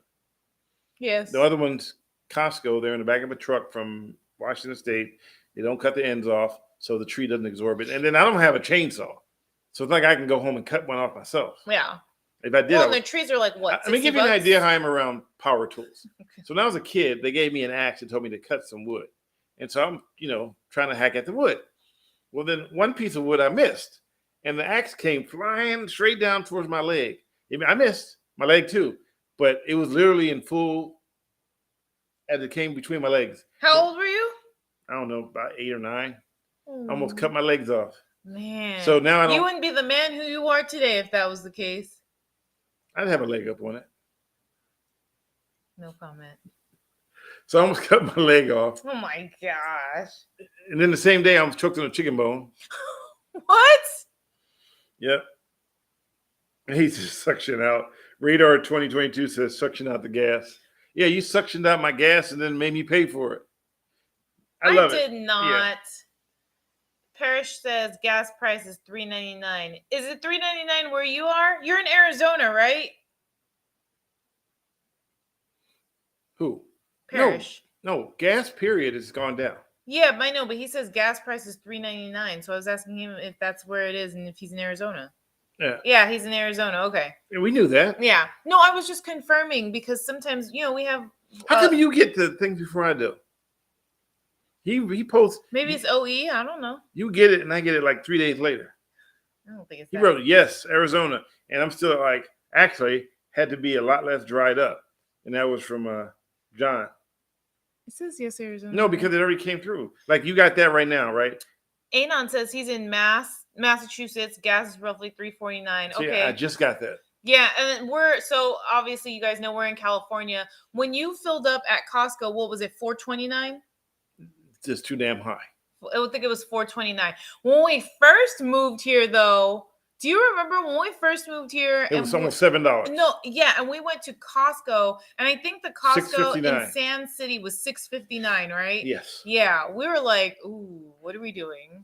Yes. The other ones, Costco, they're in the back of a truck from Washington State. They don't cut the ends off so the tree doesn't absorb it. And then I don't have a chainsaw. So it's like I can go home and cut one off myself. Yeah. If I did. Well, the trees are like what? Let me give you an idea how I'm around power tools. Okay. So when I was a kid, they gave me an axe and told me to cut some wood. And so I'm, trying to hack at the wood. Well, then one piece of wood I missed. And the axe came flying straight down towards my leg. I missed my leg too, but it was literally in full as it came between my legs. How old were you? I don't know, about 8 or 9. Almost cut my legs off. Man. So now I don't. You wouldn't be the man who you are today if that was the case. I'd have a leg up on it. No comment. So I almost cut my leg off. Oh my gosh. And then the same day I was choked on a chicken bone. What? Yep. And he just suction out Radar 2022 says suction out the gas. Yeah, you suctioned out my gas and then made me pay for it. I love it. did not. Parrish says gas price is $3.99. Is it $3.99 where you are? You're in Arizona, right? Who? Parrish. No, gas period has gone down. Yeah, I know, but he says gas price is $3.99. So I was asking him if that's where it is and if he's in Arizona. Yeah. Yeah, he's in Arizona. Okay. Yeah, we knew that. Yeah. No, I was just confirming because sometimes, we have. How come you get the things before I do? He posts. Maybe it's OE. I don't know. You get it, and I get it like 3 days later. I don't think it's He that. wrote, yes, Arizona. And I'm still like, actually, had to be a lot less dried up. And that was from John. It says yes, Arizona. No, because it already came through. Like, you got that right now, right? Anon says he's in Massachusetts. Gas is roughly $3.49. So, Okay. yeah, I just got that. Yeah, and so obviously you guys know we're in California. When you filled up at Costco, what was it, $4.29? It's just too damn high. I would think it was $4.29. When we first moved here, though, do you remember when we first moved here? It was almost $7. No, yeah, and we went to Costco, and I think the Costco in $6.59. Sand City was $6.59, right? Yes. Yeah, we were like, ooh, what are we doing?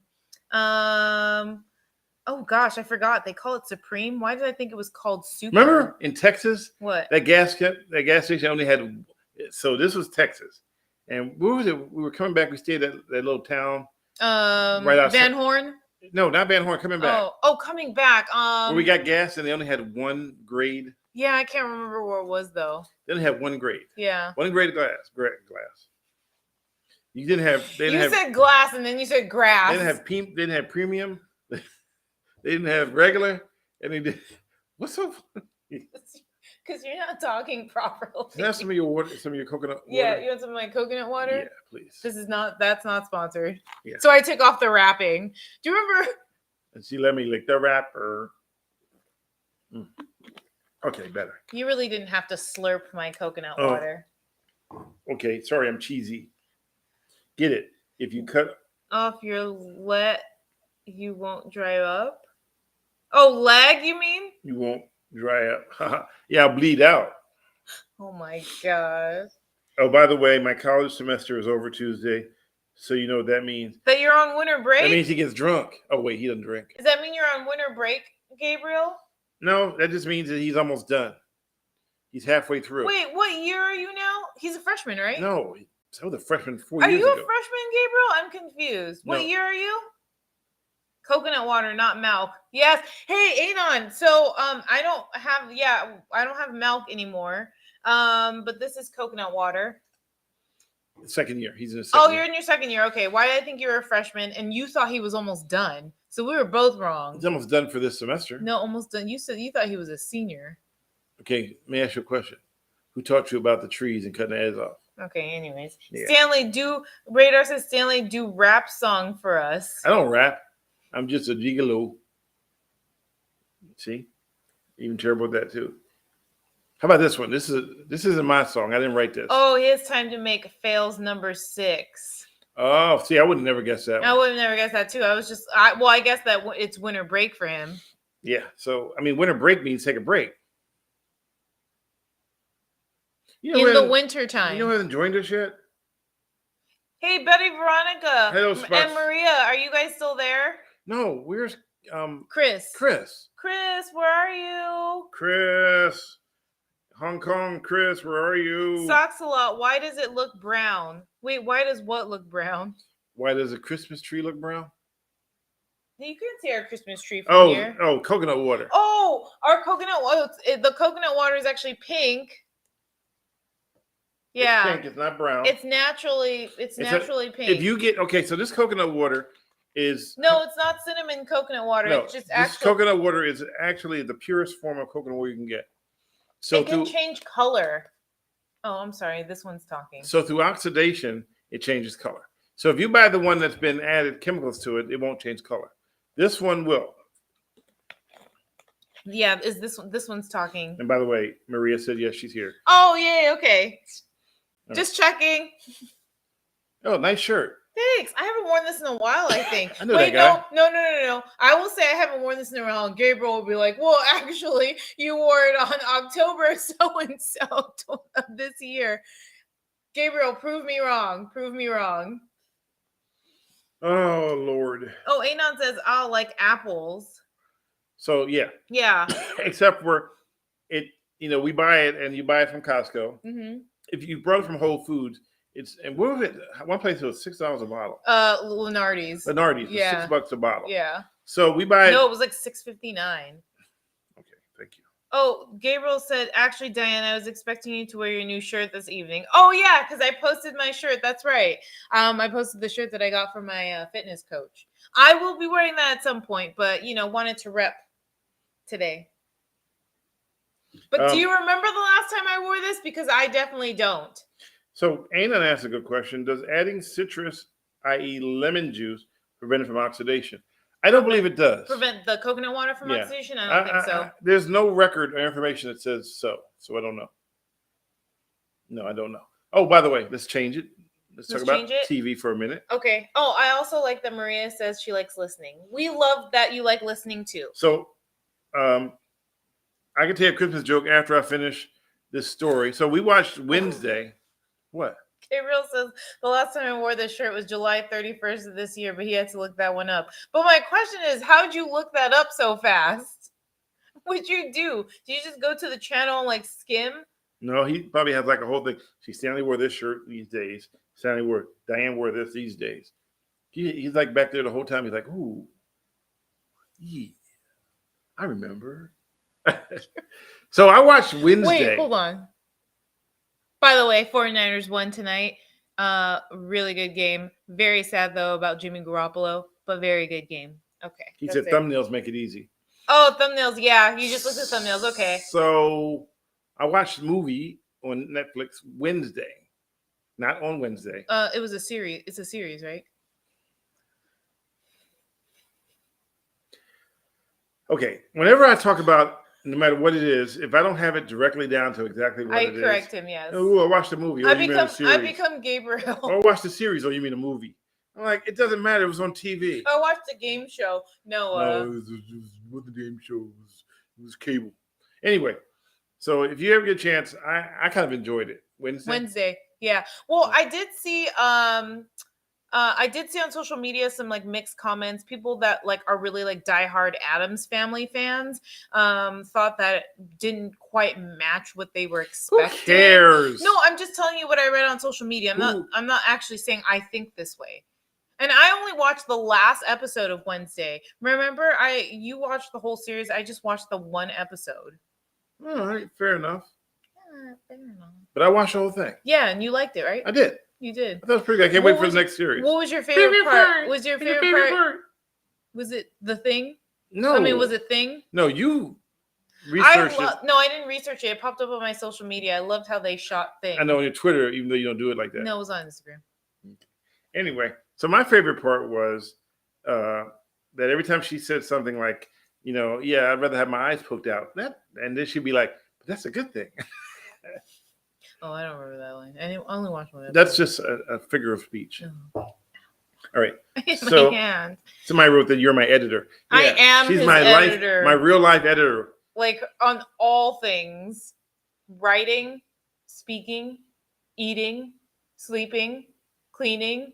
Oh gosh, I forgot. They call it Supreme. Why did I think it was called Super? Remember in Texas? What? That gas station only had. So this was Texas, and where was it? We were coming back. We stayed at that little town. Right outside. Van Horn. No, not Van Horn. Coming back. Oh, coming back. Where we got gas, and they only had one grade. Yeah, I can't remember where it was though. They only had one grade. Yeah. One grade of glass. You didn't have. You said glass, and then you said grass. They didn't have premium. They didn't have regular, and they did. What's so funny? Because you're not talking properly. Can I have some of your water, some of your coconut water? Yeah, you want some of my coconut water? Yeah, please. That's not sponsored. Yeah. So I took off the wrapping. Do you remember? And she let me lick the wrapper. Okay, better. You really didn't have to slurp my coconut water. Okay, sorry, I'm cheesy. Get it. If you cut off your wet, you won't dry up. Oh, leg, you mean? You won't dry up. Yeah, I'll bleed out. Oh my gosh. Oh, by the way, my college semester is over Tuesday. So you know what that means. That you're on winter break? That means he gets drunk. Oh, wait, he doesn't drink. Does that mean you're on winter break, Gabriel? No, that just means that he's almost done. He's halfway through. Wait, what year are you now? He's a freshman, right? No, I was a freshman 4 years ago. Are you a freshman, Gabriel? I'm confused. No. What year are you? Coconut water, not milk. Yes. Hey, Anon. So I don't have milk anymore. But this is coconut water. Second year. He's in his second year. You're in your second year. Okay. Why did I think you were a freshman and you thought he was almost done? So we were both wrong. He's almost done for this semester. No, almost done. You said you thought he was a senior. Okay, let me ask you a question. Who taught you about the trees and cutting the heads off? Okay, anyways. Yeah. Radar says Stanley, do rap song for us. I don't rap. I'm just a gigolo. See? Even terrible at that too. How about this one? This isn't my song. I didn't write this. Oh, it's time to make fails number 6. Oh, see, I would have never guessed that. I would have never guessed that too. I guess that it's winter break for him. Yeah. So, I mean, winter break means take a break. You know, in the winter time. You haven't joined us yet? Hey, Betty, Veronica, hello, and Maria, are you guys still there? No, where's Chris? Chris, where are you? Chris, Hong Kong, Chris, where are you? Socks a lot. Why does it look brown? Wait, why does what look brown? Why does a Christmas tree look brown? You can see our Christmas tree from here. Oh, coconut water. Oh, our coconut water. The coconut water is actually pink. Yeah, it's pink. It's not brown. It's naturally pink. If you get so this coconut water is no, it's not cinnamon coconut water. No, it's just this coconut water is actually the purest form of coconut water you can get. So it can change color. Oh, I'm sorry. This one's talking. So through oxidation, it changes color. So if you buy the one that's been added chemicals to it, it won't change color. This one will. Yeah, is this one's talking. And by the way, Maria said yes, she's here. Oh, yeah, okay. Just checking. Oh, nice shirt. Thanks. I haven't worn this in a while, I think. I know that guy. No. I will say I haven't worn this this around, Gabriel will be like, well, actually, you wore it on October so-and-so of this year. Gabriel, prove me wrong. Prove me wrong. Oh, Lord. Oh, Anon says, I'll like apples. So, yeah. Yeah. Except for it, we buy it and you buy it from Costco. Mm-hmm. If you brought it from Whole Foods, and what was it? One place it was $6 a bottle. Lenardi's. Lenardi's, Yeah. $6 a bottle. Yeah. So we buy it. No, it was like $6.59. Okay, thank you. Oh, Gabriel said, actually, Diane, I was expecting you to wear your new shirt this evening. Oh, yeah, because I posted my shirt. That's right. I posted the shirt that I got from my fitness coach. I will be wearing that at some point, but, wanted to rep today. But do you remember the last time I wore this? Because I definitely don't. So Anon asked a good question. Does adding citrus, i.e. lemon juice, prevent it from oxidation? I don't believe it does. Prevent the coconut water from oxidation? I don't think so. There's no record or information that says so. So I don't know. No, I don't know. Oh, by the way, let's change it. Let's talk about TV for a minute. Okay. Oh, I also like that Maria says she likes listening. We love that you like listening too. So I can tell you a Christmas joke after I finish this story. So we watched Wednesday. What? Gabriel says the last time I wore this shirt was July 31st of this year, but he had to look that one up. But my question is, how'd you look that up so fast? What'd you do? Did you just go to the channel and like skim? No, he probably has like a whole thing. See, Stanley wore this shirt these days. Diane wore this these days. He's like back there the whole time. He's like, ooh, yeah, I remember. So I watched Wednesday. Wait, hold on. By the way, 49ers won tonight. Really good game. Very sad, though, about Jimmy Garoppolo, but very good game. Okay. He said thumbnails make it easy. Oh, thumbnails. Yeah, you just looked at thumbnails. Okay. So I watched a movie on Netflix Wednesday. Not on Wednesday. It was a series. It's a series, right? Okay. Whenever I talk about no matter what it is, if I don't have it directly down to exactly what it is. I correct him, yes. Oh, I watched the movie. I become Gabriel. Oh, I watched the series. Oh, you mean a movie? I'm like, it doesn't matter. It was on TV. I watched the game show. No, it was the game show. It was cable. Anyway, so if you ever get a chance, I kind of enjoyed it. Wednesday. Yeah. Well, I did see on social media some like mixed comments. People that like are really like diehard Addams Family fans thought that it didn't quite match what they were expecting. Who cares? No, I'm just telling you what I read on social media. I'm not actually saying I think this way. And I only watched the last episode of Wednesday. Remember, you watched the whole series. I just watched the one episode. All right, fair enough. Yeah, fair enough. But I watched the whole thing. Yeah, and you liked it, right? I did. You did. I thought it was pretty good. I can't wait for the next series. What was your favorite part? Was your favorite part? Was it The Thing? No. I mean, was it Thing? No, you researched it. No, I didn't research it. It popped up on my social media. I loved how they shot Thing. I know on your Twitter, even though you don't do it like that. No, it was on Instagram. Anyway, so my favorite part was that every time she said something like, I'd rather have my eyes poked out. And then she'd be like, but that's a good thing. Oh, I don't remember that line. I only watched one. That's just a figure of speech. Oh. All right. So, my hand. Somebody wrote that you're my editor. Yeah, I am she's his my editor. my real life editor. Like on all things, writing, speaking, eating, sleeping, cleaning.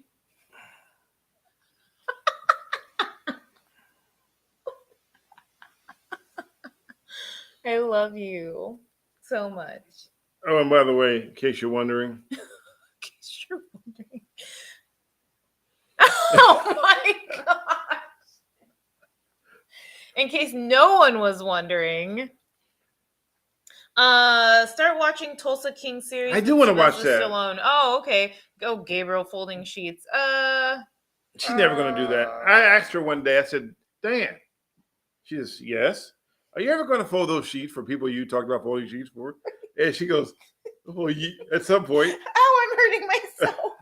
I love you so much. Oh, and by the way, in case you're wondering. Oh my gosh. In case no one was wondering, start watching Tulsa King series. I do want to watch that. Stallone. Oh, okay. Go Gabriel folding sheets. She's never going to do that. I asked her one day, I said, Dan. She says, yes. Are you ever going to fold those sheets for people you talked about folding sheets for? And she goes, oh, yeah, at some point. Oh, I'm hurting myself.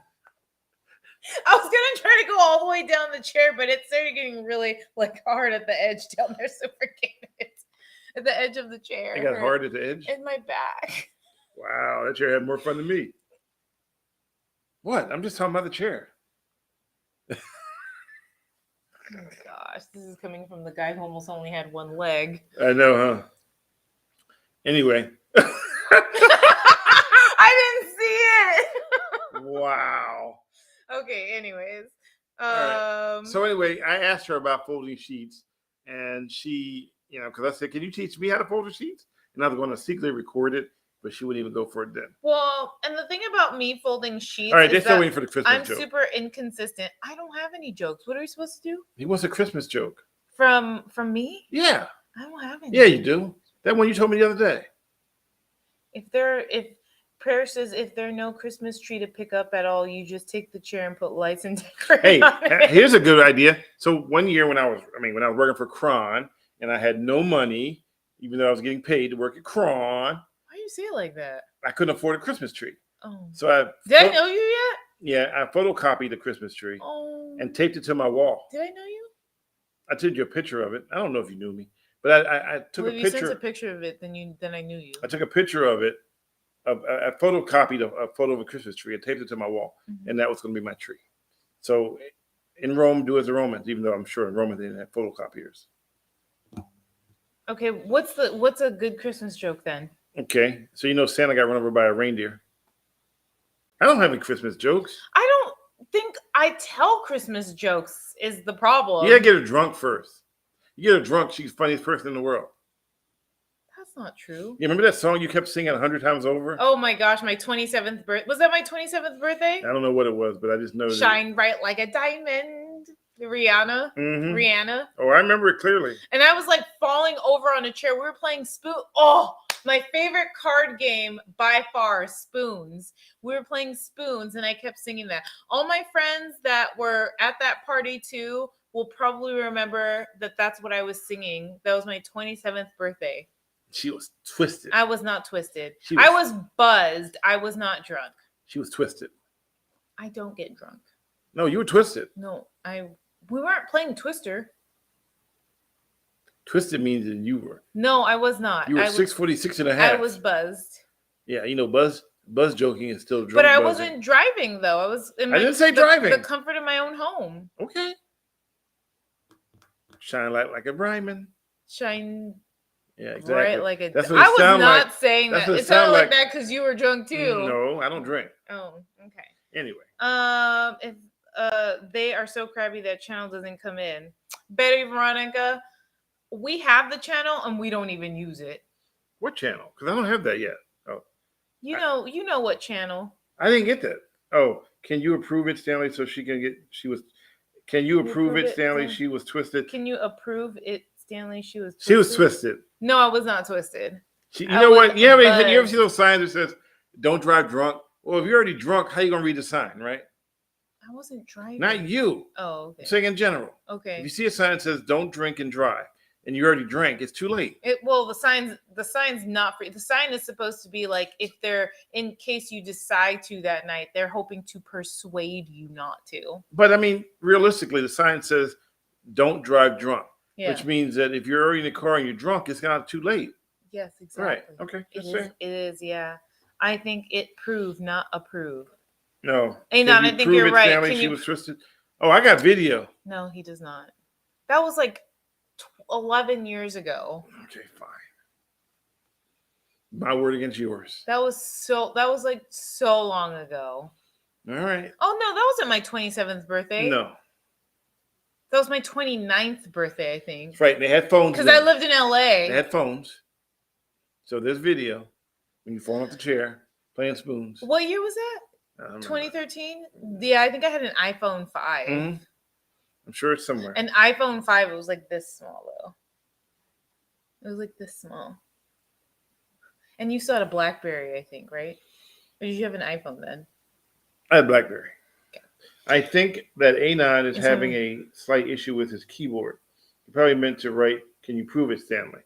I was gonna try to go all the way down the chair, but it started getting really like hard at the edge down there. So forget it. At the edge of the chair. I got hard at the edge? In my back. Wow, that chair had more fun than me. What? I'm just talking about the chair. Oh my gosh, this is coming from the guy who almost only had one leg. I know, huh? Anyway. I didn't see it. Wow. Okay, anyways. All right. So anyway, I asked her about folding sheets, and she, because I said, "Can you teach me how to fold the sheets?" And I was going to secretly record it, but she wouldn't even go for it then. Well, and the thing about me folding sheets, all right, they're still waiting for the Christmas joke. I'm super inconsistent. I don't have any jokes. What are we supposed to do? He wants a Christmas joke. From me? Yeah. I don't have any. Yeah, you do. That one you told me the other day. If Prayer says if there's no Christmas tree to pick up at all, you just take the chair and put lights and decorate. Hey, here's a good idea. So one year when I was working for Cron and I had no money, even though I was getting paid to work at Cron. Why do you say it like that? I couldn't afford a Christmas tree. Oh. So I know you yet? Yeah, I photocopied the Christmas tree and taped it to my wall. Did I know you? I took you a picture of it. I don't know if you knew me, but I took a picture. If you sent a picture of it, then I knew you. I took a picture of it. I photocopied a photo of a Christmas tree and taped it to my wall, and that was going to be my tree. So in Rome, do as the Romans, even though I'm sure in Rome they didn't have photocopiers. Okay, what's a good Christmas joke then? Okay, so Santa got run over by a reindeer. I don't have any Christmas jokes. I don't think I tell Christmas jokes is the problem. You gotta get her drunk first. You get her drunk, she's the funniest person in the world. That's not true. You remember that song you kept singing 100 times over? Oh my gosh, my 27th birthday. Was that my 27th birthday? I don't know what it was, but I just know Shine bright like a diamond. Rihanna. Mm-hmm. Rihanna. Oh, I remember it clearly. And I was like falling over on a chair. We were playing Spoon. Oh, my favorite card game by far, Spoons. We were playing Spoons and I kept singing that. All my friends that were at that party too will probably remember that that's what I was singing. That was my 27th birthday. She was twisted. I was not twisted. I was buzzed. I was not drunk. She was twisted. I don't get drunk. No, you were twisted. No, we weren't playing Twister. Twisted means that you were. No, I was not. You were 6'6" and a half. I was buzzed. Yeah, buzz joking is still drunk. But I buzzing. wasn't driving though. I was in I didn't say driving. The comfort of my own home. Okay. Shine light like a diamond. Shine. Yeah, exactly. Right, like a. That's what it I was not like. saying that. It sounded like that because you were drunk too. No, I don't drink. Oh, okay. Anyway. If they are so crabby that channel doesn't come in. Betty Veronica, we have the channel and we don't even use it. What channel? Because I don't have that yet. Oh. You know what channel? I didn't get that. Oh, can you approve it, Stanley? So she can get. Can you approve it, Stanley? She was twisted. Can you approve it, Stanley? She was. Twisted? She was twisted. No, I was not twisted. You know what? You ever see those signs that says "Don't drive drunk"? Well, if you're already drunk, how you gonna read the sign, right? I wasn't driving. Not you. Oh, okay. I'm saying in general. Okay. If you see a sign that says "Don't drink and drive," and you already drank, it's too late. The sign's not free. The sign is supposed to be like if they're in case you decide to that night, they're hoping to persuade you not to. But I mean, realistically, the sign says "Don't drive drunk," which means that if you're already in the car and you're drunk, it's not too late. Yes, exactly. Right. Okay. It is. Yeah. I think it prove, not approve. No. Anon, I think you're right. Stanley, she was twisted. Oh, I got video. No, he does not. That was like 11 years ago. Okay, fine. My word against yours. That was like so long ago. All right. Oh no, that wasn't my 27th birthday. No. That was my 29th birthday, I think. That's right. And they had phones. Because I lived in LA. They had phones. So there's video when you fall off the chair playing Spoons. What year was that? 2013? Yeah, I think I had an iPhone 5. Mm-hmm. I'm sure it's somewhere. An iPhone 5, it was like this small though. It was like this small. And you still had a BlackBerry, I think, right? Or did you have an iPhone then? I had BlackBerry. Okay. I think that Anon is having a slight issue with his keyboard. He probably meant to write, "Can you prove it, Stanley?"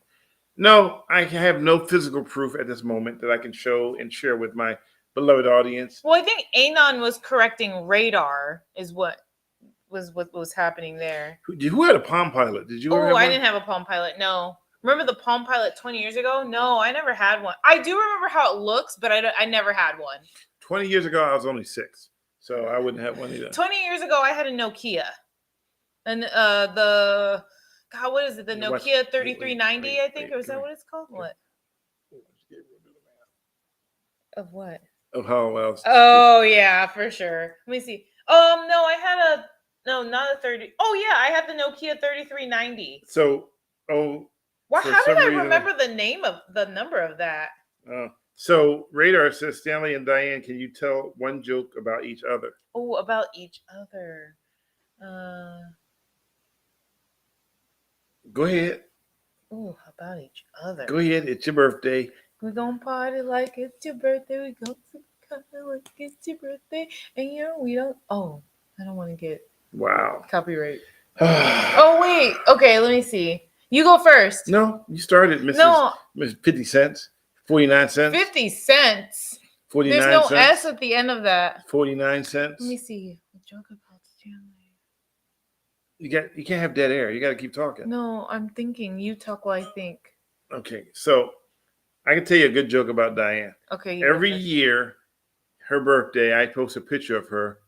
No, I have no physical proof at this moment that I can show and share with my beloved audience. Well, I think Anon was correcting radar is what was happening there. Who had a Palm Pilot? Did you? Oh, I didn't have a Palm Pilot. No. Remember the Palm Pilot 20 years ago? No, I never had one. I do remember how it looks, but I never had one. 20 years ago, I was only 6, so I wouldn't have one either. 20 years ago, I had a Nokia. And what is it? The Nokia 3390, I think, or is that what it's called? What? Of what? Of how else? Oh yeah, for sure. Let me see. No, I had not a 30. Oh yeah, I had the Nokia 3390. So, Well, how did I remember the number of that? So Radar says, Stanley and Diane, can you tell one joke about each other? Oh, about each other. Go ahead. Oh, about each other. Go ahead. It's your birthday. We're gonna party like it's your birthday. We go to like it's your birthday, and we don't. Oh, I don't want to get copyright. Oh wait. Okay, let me see. You go first. No, you started, Mrs. No. Miss 50 cents, 49 cents. 50 cents. 49 There's no cents. S at the end of that. 49 cents. Let me see. A joke about Stanley. You can't have dead air. You got to keep talking. No, I'm thinking. You talk while I think. Okay, so I can tell you a good joke about Diane. Okay. Every year, her birthday, I post a picture of her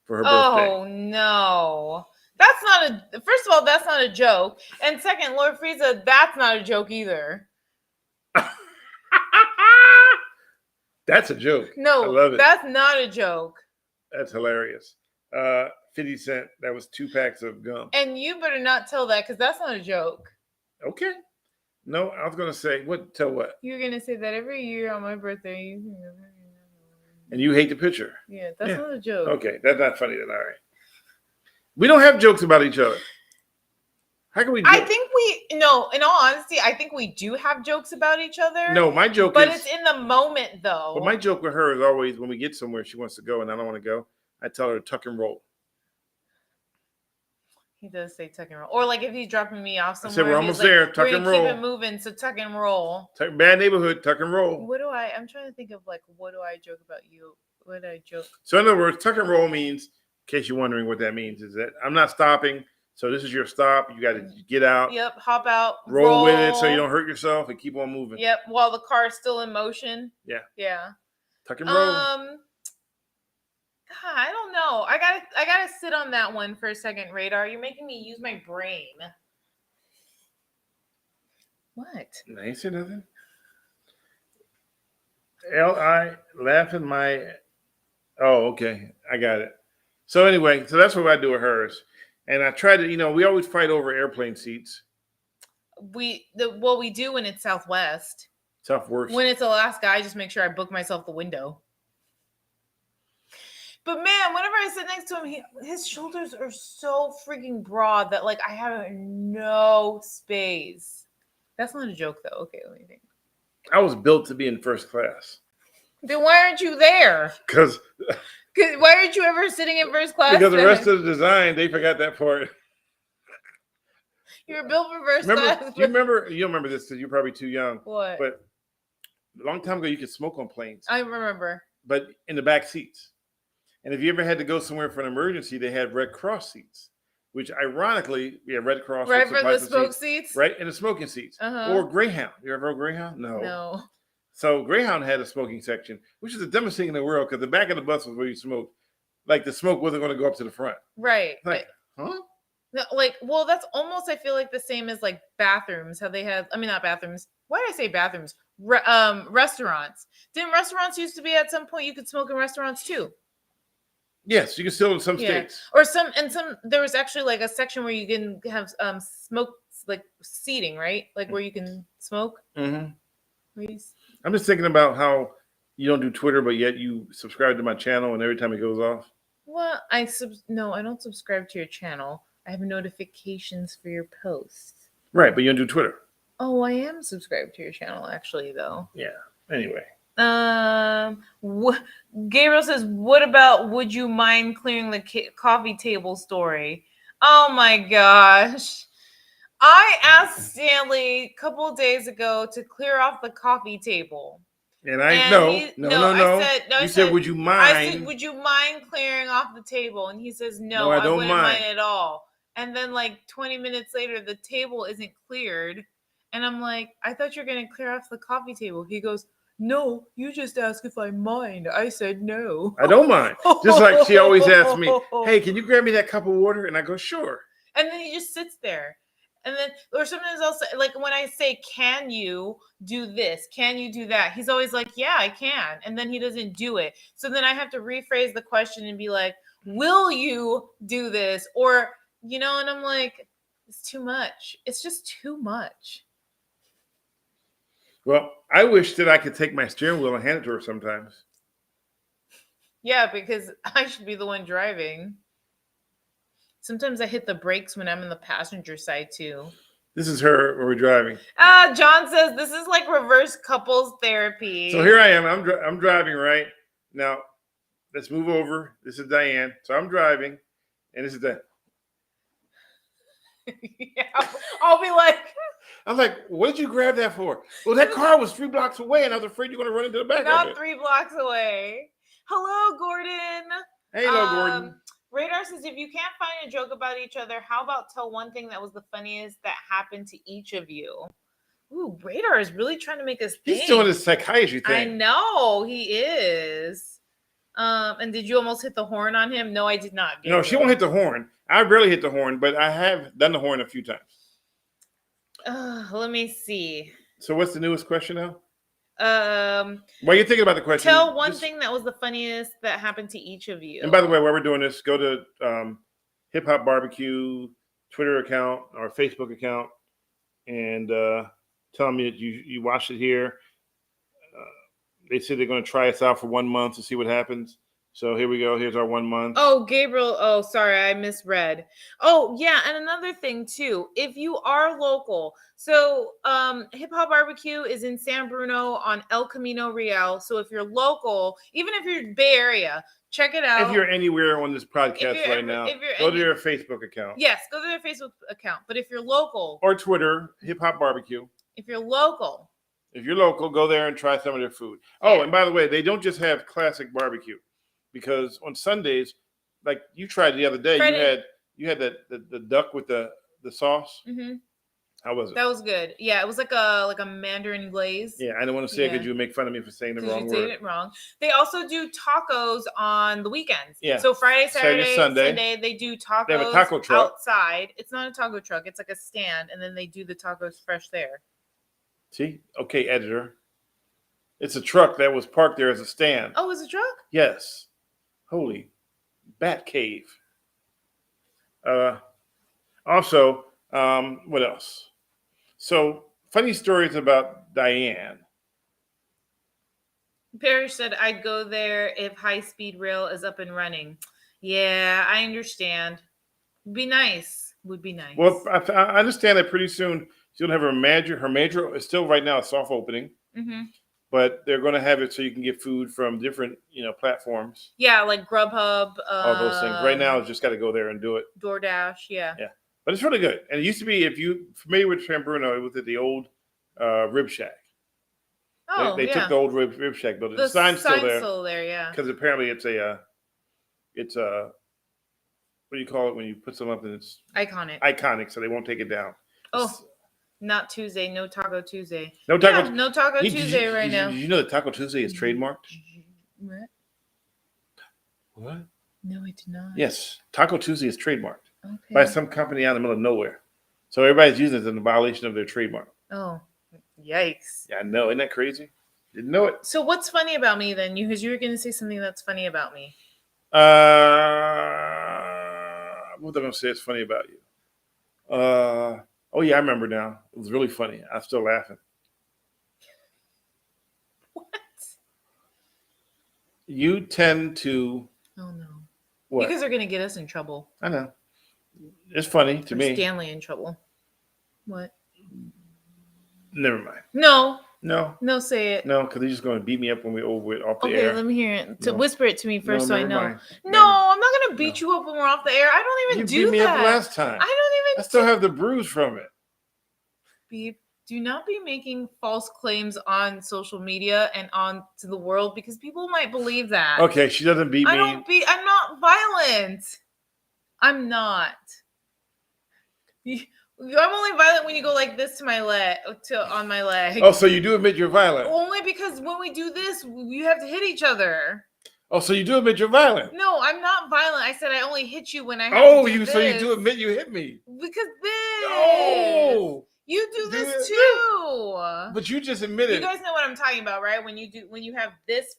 for her birthday. Oh no. That's not first of all, that's not a joke. And second, Lord Frieza, that's not a joke either. That's a joke. No, I love it. That's not a joke. That's hilarious. 50 cent, that was 2 packs of gum. And you better not tell that because that's not a joke. Okay. No, I was going to say, tell what? You're going to say that every year on my birthday. And you hate the picture. Yeah, that's not a joke. Okay, that's not funny then, all right. We don't have jokes about each other. How can we? I think in all honesty, I think we do have jokes about each other. No, my joke but it's in the moment, though. Well, my joke with her is always when we get somewhere she wants to go and I don't want to go, I tell her to tuck and roll. He does say tuck and roll. Or like if he's dropping me off somewhere. I said, we're almost there, tuck and roll. Keep it moving, so tuck and roll. Bad neighborhood, tuck and roll. I'm trying to think of what do I joke about you? What do I joke? So in other words, tuck and roll means, in case you're wondering what that means, is that I'm not stopping. So this is your stop. You got to get out. Yep, hop out. Roll with it so you don't hurt yourself and keep on moving. Yep, while the car is still in motion. Yeah. Yeah. Tuck and roll. I don't know. I gotta sit on that one for a second, Radar. You're making me use my brain. What? I ain't said nothing. L.I. laughing my... Oh, okay. I got it. So anyway, so that's what I do with hers. And I try to, we always fight over airplane seats. We do when it's Southwest. Southwest. When it's Alaska, I just make sure I book myself the window. But man, whenever I sit next to him, his shoulders are so freaking broad that I have no space. That's not a joke though. Okay, let me think. I was built to be in first class. Then why aren't you there? Because why aren't you ever sitting in first class? Because the rest of the design, they forgot that part. You were built for first class. You don't remember this because you're probably too young. What? But a long time ago, you could smoke on planes. I remember. But in the back seats. And if you ever had to go somewhere for an emergency, they had Red Cross seats, which ironically, Red Cross. Right, for the smoke seats? Right, in the smoking seats. Uh-huh. Or Greyhound. You ever heard of Greyhound? No. So Greyhound had a smoking section, which is the dumbest thing in the world because the back of the bus was where you smoked. Like the smoke wasn't going to go up to the front. Right. Huh? No, that's almost, I feel like the same as bathrooms. How they have, not bathrooms. Why did I say bathrooms? Restaurants. Didn't restaurants used to be at some point you could smoke in restaurants too? Yes, you can still in some states. Or there was actually a section where you can have smoke, seating, right? Where you can smoke. Mm-hmm. I'm just thinking about how you don't do Twitter, but yet you subscribe to my channel, and every time it goes off. Well, I don't subscribe to your channel. I have notifications for your posts. Right, but you don't do Twitter. Oh, I am subscribed to your channel, actually, though. Yeah. Anyway. Gabriel says, "What about? Would you mind clearing the coffee table story?" Oh my gosh. I asked Stanley a couple of days ago to clear off the coffee table. No. You said, would you mind? I said, would you mind clearing off the table? And he says, no, I wouldn't mind at all. And then 20 minutes later, the table isn't cleared. And I'm like, I thought you were going to clear off the coffee table. He goes, no, you just asked if I mind. I said no. I don't mind. Just like she always asks me, hey, can you grab me that cup of water? And I go, sure. And then he just sits there. And then, or sometimes I'll say, like when I say, can you do this? Can you do that? He's always like, yeah, I can. And then he doesn't do it. So then I have to rephrase the question and be like, will you do this? Or, and I'm like, it's too much. It's just too much. Well, I wish that I could take my steering wheel and hand it to her sometimes. Yeah, because I should be the one driving. Sometimes I hit the brakes when I'm in the passenger side too. This is her when we're driving. John says this is like reverse couples therapy. So here I am. I'm driving right now. Let's move over. This is Diane. So I'm driving, and this is that. Yeah, I'll be like, I'm like, what did you grab that for? Well, that car was 3 blocks away, and I was afraid you're going to run into the back of it. Not 3 blocks away. Hello, Gordon. Hey, Gordon. Radar says, if you can't find a joke about each other, how about tell one thing that was the funniest that happened to each of you? Ooh, Radar is really trying to make us think. He's doing his psychiatry thing. I know, he is. And did you almost hit the horn on him? No, I did not. No, she won't hit the horn. I rarely hit the horn, but I have done the horn a few times. Let me see. So what's the newest question now? While you're thinking about the question, tell one thing that was the funniest that happened to each of you. And by the way, while we're doing this, go to Hip Hop Barbecue Twitter account or Facebook account and tell me that you watched it here. They said they're going to try us out for 1 month to see what happens. So here we go. Here's our 1 month. Oh, Gabriel. Oh, sorry. I misread. Oh, yeah. And another thing, too. If you are local. So Hip Hop Barbecue is in San Bruno on El Camino Real. So if you're local, even if you're Bay Area, check it out. If you're anywhere on this podcast right now, go to their Facebook account. Yes, go to their Facebook account. But if you're local. Or Twitter, Hip Hop Barbecue. If you're local, go there and try some of their food. Oh, and by the way, they don't just have classic barbecue. Because on Sundays, like you tried the other day, you had the duck with the sauce. Mm-hmm. How was it? That was good. Yeah, it was like a Mandarin glaze. Yeah, I don't want to say it because you would make fun of me for saying the wrong word. You said it wrong. They also do tacos on the weekends. Yeah. So Friday, Saturday, Sunday, they do tacos. They have a taco truck outside. It's not a taco truck. It's like a stand, and then they do the tacos fresh there. See? Okay, editor. It's a truck that was parked there as a stand. Oh, it's a truck? Yes. Holy bat cave. Also, what else? So, funny stories about Diane. Parrish said, I'd go there if high-speed rail is up and running. Yeah, I understand. Would be nice. Well, I understand that pretty soon she'll have her major. Her major is still right now a soft opening. Mm-hmm. But they're going to have it so you can get food from different, platforms. Yeah, like Grubhub. All those things. Right now, it's just got to go there and do it. DoorDash, yeah. Yeah, but it's really good. And it used to be, if you're familiar with San Bruno, it was at the old Rib Shack. Oh, they took the old Rib Shack building. The sign's still there, yeah. Because apparently it's a, what do you call it when you put something up and it's iconic, so they won't take it down. Oh. Not Tuesday. No Taco Tuesday. No Taco. Yeah, no Taco Tuesday right now. Did you know that Taco Tuesday is trademarked? What? No, I did not. Yes, Taco Tuesday is trademarked by some company out in the middle of nowhere. So everybody's using it in violation of their trademark. Oh, yikes! Yeah, I know. Isn't that crazy? Didn't know it. So what's funny about me then? Because you were going to say something that's funny about me. What am I going to say? It's funny about you. Oh, yeah, I remember now. It was really funny. I'm still laughing. What? You tend to... Oh, no. What? Because they're going to get us in trouble. I know. It's funny to me. Stanley in trouble. What? Never mind. No. No, say it. No, because he's just going to beat me up when we're over it off the air. Okay, let me hear it. Whisper it to me first so I know. Mind. No, I'm not going to beat you up when we're off the air. I don't even do that. You beat me up last time. I still have the bruise from it. Beep. Do not be making false claims on social media and on to the world because people might believe that. Okay, she doesn't beat me. I'm not violent. I'm not. I'm only violent when you go like this to my leg, on my leg. Oh, so you do admit you're violent? Only because when we do this, you have to hit each other. Oh, so you do admit you're violent? No, I'm not violent. I said I only hit you when I have Oh, to do so you this. do admit you hit me? Because this. Oh, you do this too. too. But you just admitted. You guys know what I'm talking about, right? When you have this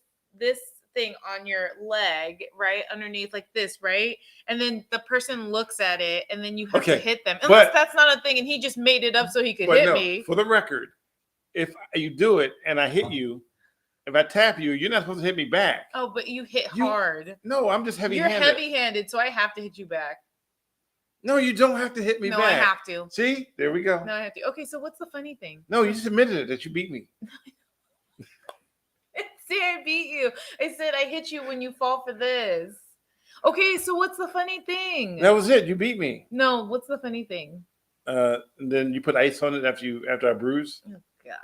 thing on your leg, right? Underneath like this, right? And then the person looks at it and then you have to hit them. Unless that's not a thing and he just made it up so he could hit me. For the record, if you do it and I hit you, if I tap you, you're not supposed to hit me back. Oh, but you hit hard. No, I'm just heavy-handed. You're heavy-handed, so I have to hit you back. No, you don't have to hit me back. No, I have to. See? There we go. No, I have to. Okay, so what's the funny thing? No, you just admitted it that you beat me. See, I beat you. I said I hit you when you fall for this. Okay, so what's the funny thing? That was it. You beat me. No, what's the funny thing? And then you put ice on it after I bruised. Oh gosh.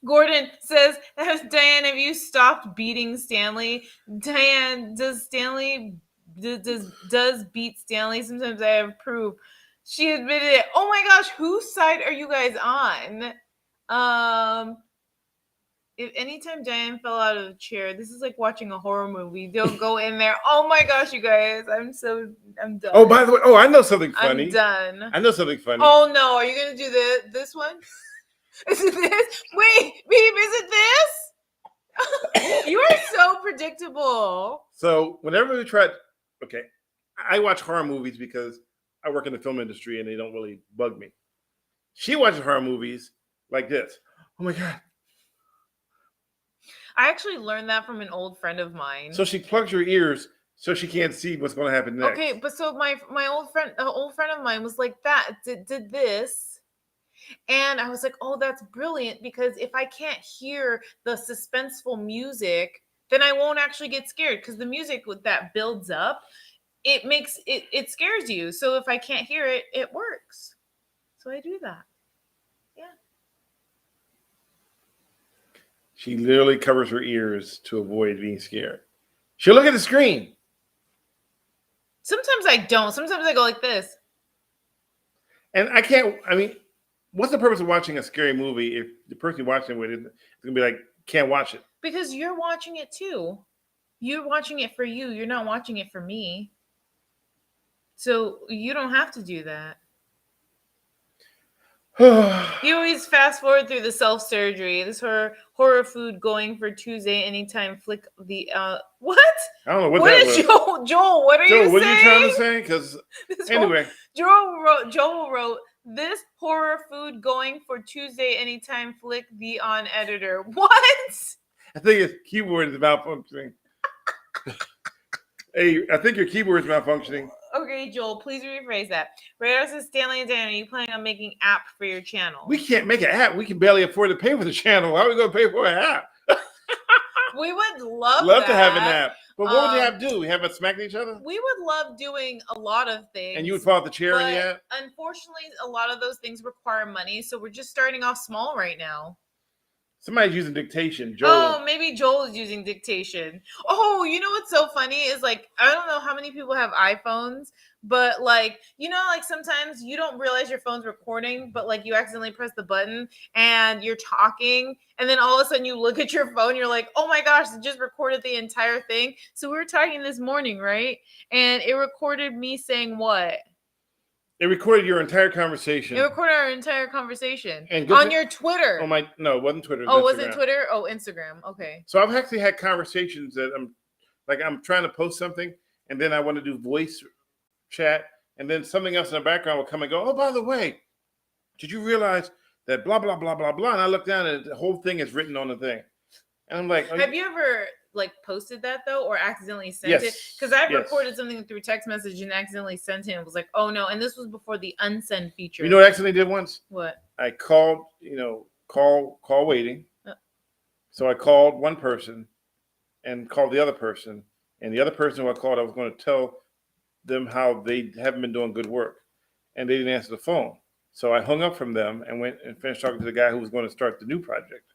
Gordon says, Diane, have you stopped beating Stanley? Diane, does Stanley does beat Stanley? Sometimes I have proof. She admitted it. Oh my gosh, whose side are you guys on? If anytime Diane fell out of the chair, this is like watching a horror movie. Don't go in there. Oh my gosh, you guys. I'm done. Oh, by the way, I know something funny. I'm done. I know something funny. Oh no, are you gonna do this one? Is it this? Wait, babe, is it this? You are so predictable. So whenever we I watch horror movies because I work in the film industry and they don't really bug me. She watches horror movies like this. Oh my God. I actually learned that from an old friend of mine. So she plugs her ears so she can't see what's going to happen next. Okay, but so my old friend of mine was like that, did this. And I was like, oh, that's brilliant, because if I can't hear the suspenseful music, then I won't actually get scared, because the music that builds up, it makes it scares you. So if I can't hear it, it works. So I do that. Yeah. She literally covers her ears to avoid being scared. She'll look at the screen. Sometimes I don't. Sometimes I go like this. And what's the purpose of watching a scary movie if the person you're watching with is going to be like, can't watch it? Because you're watching it too. You're watching it for you. You're not watching it for me. So you don't have to do that. You always fast forward through the self-surgery. This horror food going for Tuesday anytime. Flick the what? I don't know what that was. Joel, what are you saying? What are you trying to say? Because anyway, Joel wrote this horror food going for Tuesday anytime. Flick the on editor. What? I think his keyboard is malfunctioning. Hey, I think your keyboard is malfunctioning. Okay, Joel, please rephrase that. Radar says, Stanley and Dan, are you planning on making app for your channel? We can't make an app. We can barely afford to pay for the channel. How are we going to pay for an app? We would love to have an app. But what would the app do? We have us smacking each other? We would love doing a lot of things. And you would fall off the chair in the app? Unfortunately, a lot of those things require money. So we're just starting off small right now. Somebody's using dictation. Joel. Oh, maybe Joel is using dictation. Oh, you know what's so funny is, like, I don't know how many people have iPhones, but like, you know, like sometimes you don't realize your phone's recording, but like you accidentally press the button and you're talking, and then all of a sudden you look at your phone, you're like, oh my gosh, it just recorded the entire thing. So we were talking this morning, right? And it recorded me saying what? It recorded your entire conversation. It recorded our entire conversation and on your Twitter. No, it wasn't Twitter. Oh, was it Twitter? Oh, Instagram. Okay. So I've actually had conversations that I'm trying to post something, and then I want to do voice chat, and then something else in the background will come and go, oh, by the way, did you realize that blah, blah, blah, blah, blah? And I look down and the whole thing is written on the thing. And I'm like, have you ever like posted that though, or accidentally sent it? Because I've recorded something through text message and accidentally sent it and was like, oh no. And this was before the unsend feature. You know what I accidentally did once? What? I called, call waiting. So I called one person and called the other person. And the other person who I called, I was going to tell them how they haven't been doing good work. And they didn't answer the phone. So I hung up from them and went and finished talking to the guy who was going to start the new project.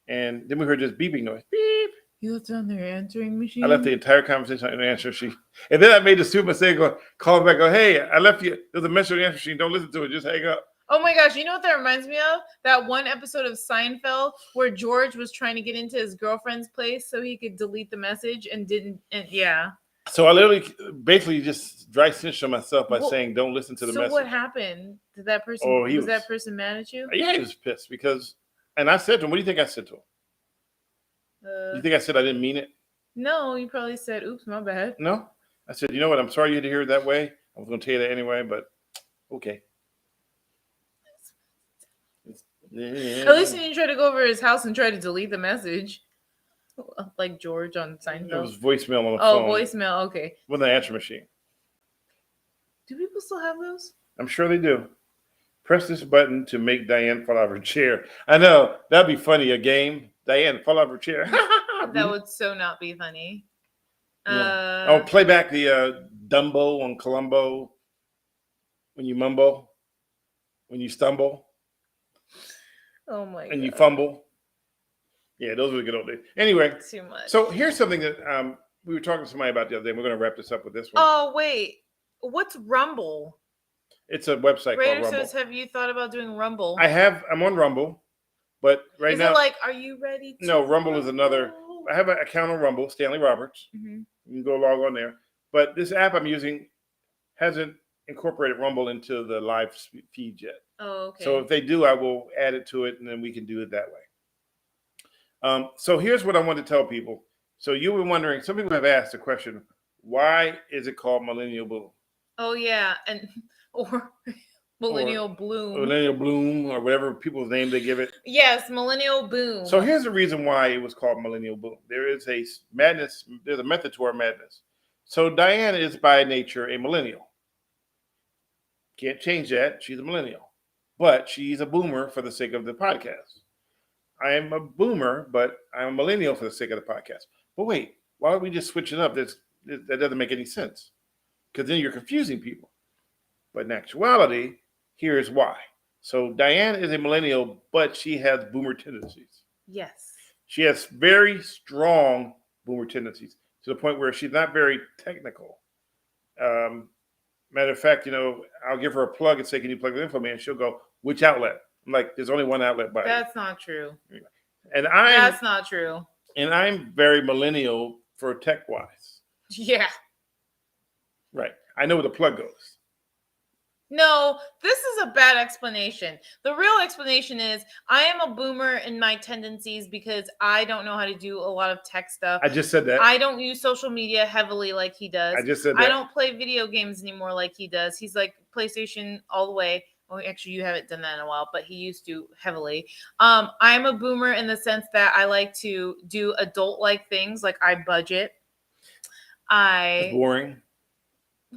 And then we heard this beeping noise. Beep. You left on their answering machine? I left the entire conversation on the answer machine. And then I made the stupid mistake, call back, hey, I left you. There's a message on the answer machine. Don't listen to it. Just hang up. Oh my gosh, you know what that reminds me of? That one episode of Seinfeld where George was trying to get into his girlfriend's place so he could delete the message and didn't. And yeah. So I literally, basically, just dry snitched on myself by Well, saying, "Don't listen to the so message." what happened? Did that person? Oh, was that person mad at you? Yeah, he was pissed because, and I said to him, "What do you think I said to him? You think I said I didn't mean it?" No, you probably said, "Oops, my bad." No, I said, "You know what? I'm sorry you had to hear it that way. I was going to tell you that anyway, but okay." At least you didn't try to go over his house and try to delete the message, like George on Seinfeld. It was voicemail on the phone. Oh, voicemail. Okay. With an answer machine. Do people still have those? I'm sure they do. Press this button to make Diane fall out of her chair. I know that'd be funny. A game, Diane fall out of her chair. That would so not be funny. Yeah. Play back the Dumbo on Columbo. When you mumble, when you stumble. Oh my god. And you fumble. Yeah, those were the good old days. Anyway. Too much. So here's something that we were talking to somebody about the other day. We're going to wrap this up with this one. Oh, wait. What's Rumble? It's a website called Rumble. Says, have you thought about doing Rumble? I'm on Rumble, but now. Is it like, are you ready to No, Rumble is another. I have an account on Rumble, Stanley Roberts. Mm-hmm. You can go log on there. But this app I'm using hasn't incorporated Rumble into the live feed yet. Oh, okay. So if they do, I will add it to it, and then we can do it that way. So here's what I want to tell people. So you were wondering, some people have asked the question, why is it called Millennial Boom? Oh, yeah. Or Millennial Bloom. Millennial Bloom, or whatever people's name they give it. Yes, Millennial Boom. So here's the reason why it was called Millennial Boom. There is a madness. There's a method to our madness. So Diane is by nature a millennial. Can't change that. She's a millennial. But she's a boomer for the sake of the podcast. I am a boomer, but I'm a millennial for the sake of the podcast. But wait, why don't we just switch it up? That doesn't make any sense. Because then you're confusing people. But in actuality, here's why. So Diane is a millennial, but she has boomer tendencies. Yes. She has very strong boomer tendencies to the point where she's not very technical. Matter of fact, I'll give her a plug and say, "Can you plug it in for me?" And she'll go, "Which outlet?" I'm like, "There's only one outlet by That's not true. That's not true. And I'm very millennial for tech wise. Yeah. Right. I know where the plug goes. No, this is a bad explanation. The real explanation is I am a boomer in my tendencies because I don't know how to do a lot of tech stuff. I just said that. I don't use social media heavily like he does. I just said that. I don't play video games anymore like he does. He's like PlayStation all the way. Well, actually, you haven't done that in a while, but he used to heavily. I'm a boomer in the sense that I like to do adult-like things. Like I budget. That's boring.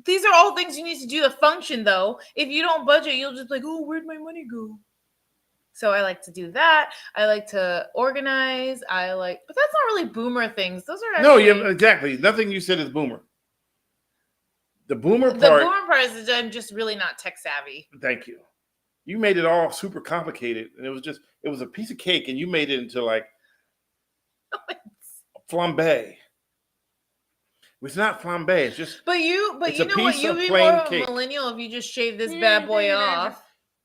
These are all things you need to do to function, though. If you don't budget, you'll just be like, oh, where'd my money go? So I like to do that. I like to organize. But that's not really boomer things. Those are actually... No, yeah, exactly. Nothing you said is boomer. The boomer part is that I'm just really not tech savvy. Thank you. You made it all super complicated, and it was a piece of cake, and you made it into like flambe. It's not flambe. It's just. But you know what? You'd be more of a millennial if you just shave this bad boy off.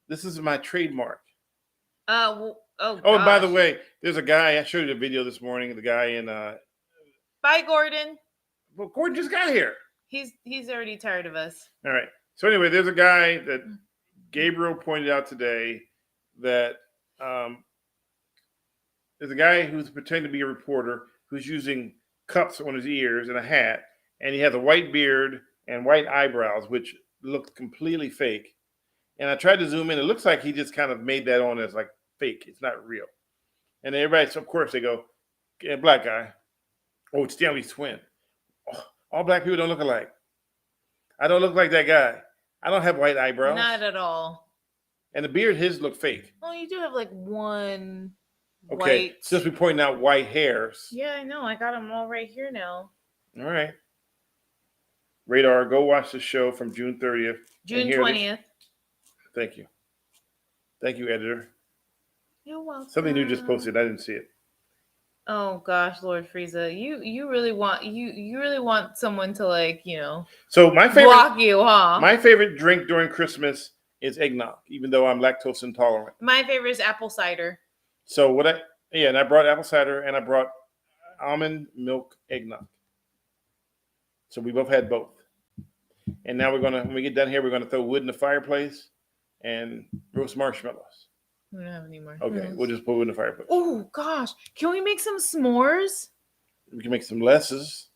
This is my trademark. Oh, and by the way, there's a guy. I showed you the video this morning. The guy in. Bye, Gordon. Well, Gordon just got here. He's already tired of us. All right. So anyway, there's a guy that Gabriel pointed out today that there's a guy who's pretending to be a reporter who's using cups on his ears and a hat, and he has a white beard and white eyebrows, which look completely fake. And I tried to zoom in. It looks like he just kind of made that on as like fake. It's not real. And everybody, so of course, they go, black guy. Oh, it's Stanley's twin. Oh, all black people don't look alike. I don't look like that guy. I don't have white eyebrows. Not at all. And the beard, his look fake. Well, you do have like one. Okay, white. Since we pointing out white hairs. Yeah, I know. I got them all right here now. All right. Radar, go watch the show from June 30th. June 20th. Thank you. Thank you, editor. You're welcome. Something new just posted. I didn't see it. Oh gosh, Lord Frieza, you really want someone to So my favorite block you, huh? My favorite drink during Christmas is eggnog, even though I'm lactose intolerant. My favorite is apple cider. So and I brought apple cider and I brought almond milk eggnog. So we both had both. And now when we get done here, we're gonna throw wood in the fireplace and roast marshmallows. We don't have any more. Okay, we'll just put wood in the fireplace. Oh gosh, can we make some s'mores? We can make some lesses.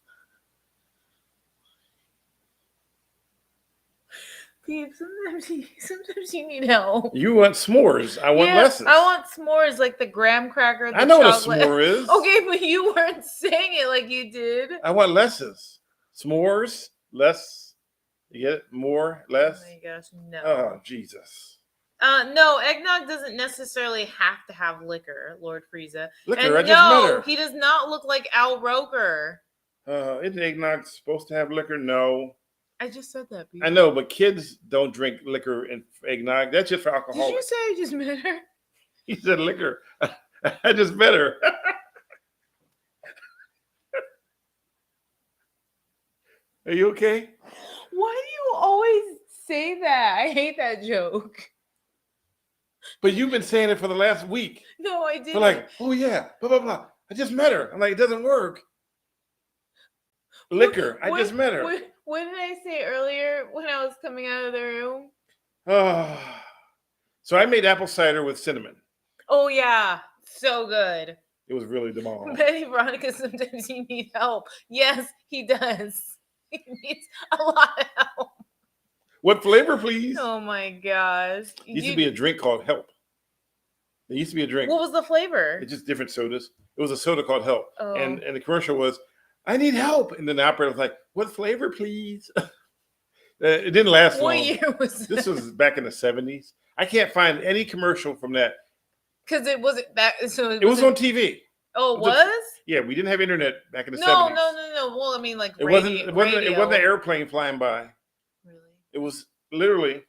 Babe, sometimes you need help. You want s'mores. I want lesses. I want s'mores, like the graham cracker. I know chocolate. what a s'more is. Okay, but you weren't saying it like you did. I want lesses. S'mores, less. You get it? More, less. Oh my gosh, no. Oh, Jesus. No, eggnog doesn't necessarily have to have liquor, Lord Frieza. Liquor, and I just met her. He does not look like Al Roker. Isn't eggnog supposed to have liquor? No. I just said that. I know, but kids don't drink liquor and eggnog. That's just for alcoholics. Did you say I just met her? He said liquor. I just met her. Are you okay? Why do you always say that? I hate that joke. But you've been saying it for the last week. No, I didn't. They're like, oh yeah, blah, blah, blah. I just met her. I'm like, it doesn't work. Liquor. I just met her. What did I say earlier when I was coming out of the room? Oh. So I made apple cider with cinnamon. Oh, yeah. So good. It was really the bomb. Betty Veronica, sometimes you need help. Yes, he does. He needs a lot of help. What flavor, please? Oh, my gosh. It used to be a drink called Help. There used to be a drink. What was the flavor? It's just different sodas. It was a soda called Help. Oh. And the commercial was, I need help. And then the operator was like, what flavor, please? It didn't last long. What year was this? Was back in the 70s. I can't find any commercial from that. Because it wasn't back. So it was on TV. Oh, it was? Yeah, we didn't have internet back in the 70s. No. Well, I mean, like, it wasn't an airplane flying by. Really? It was literally.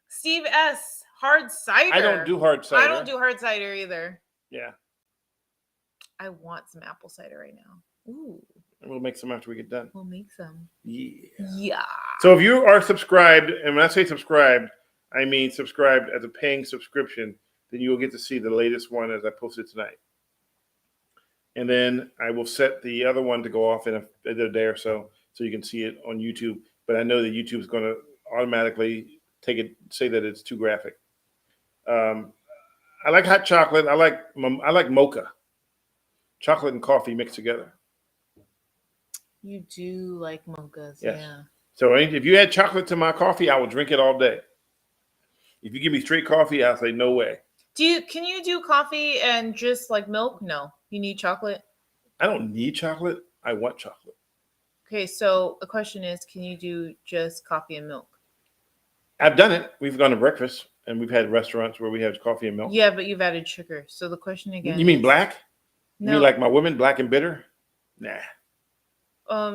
Steve S. Hard cider. I don't do hard cider. I don't do hard cider either. Yeah. I want some apple cider right now. Ooh. And we'll make some after we get done. We'll make some. Yeah. Yeah. So if you are subscribed, and when I say subscribed, I mean subscribed as a paying subscription, then you will get to see the latest one as I post it tonight. And then I will set the other one to go off in a day or so you can see it on YouTube. But I know that YouTube is going to automatically say that it's too graphic. I like hot chocolate. I like mocha. Chocolate and coffee mixed together. You do like mochas, yes. Yeah. So if you add chocolate to my coffee, I will drink it all day. If you give me straight coffee, I'll say no way. Can you do coffee and just like milk? No, you need chocolate. I don't need chocolate. I want chocolate. Okay, so the question is, can you do just coffee and milk? I've done it. We've gone to breakfast and we've had restaurants where we have coffee and milk. Yeah, but you've added sugar. So the question again. You mean black? No. You mean like my women, black and bitter? Nah.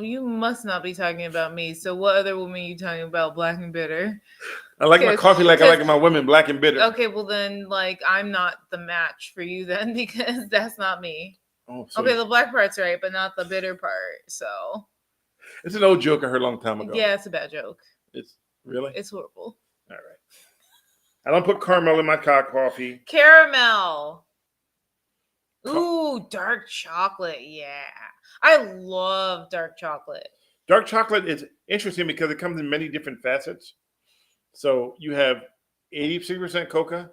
You must not be talking about me. So what other woman are you talking about, black and bitter? I like my coffee like I like my women, black and bitter. Okay, well then, like, I'm not the match for you then because that's not me. Oh, so okay, the black part's right, but not the bitter part. So it's an old joke I heard a long time ago. Yeah, it's a bad joke. It's really? It's horrible. All right. I don't put caramel in my coffee. Caramel. Ooh, dark chocolate. Yeah. I love dark chocolate. Dark chocolate is interesting because it comes in many different facets. So you have 86% coca,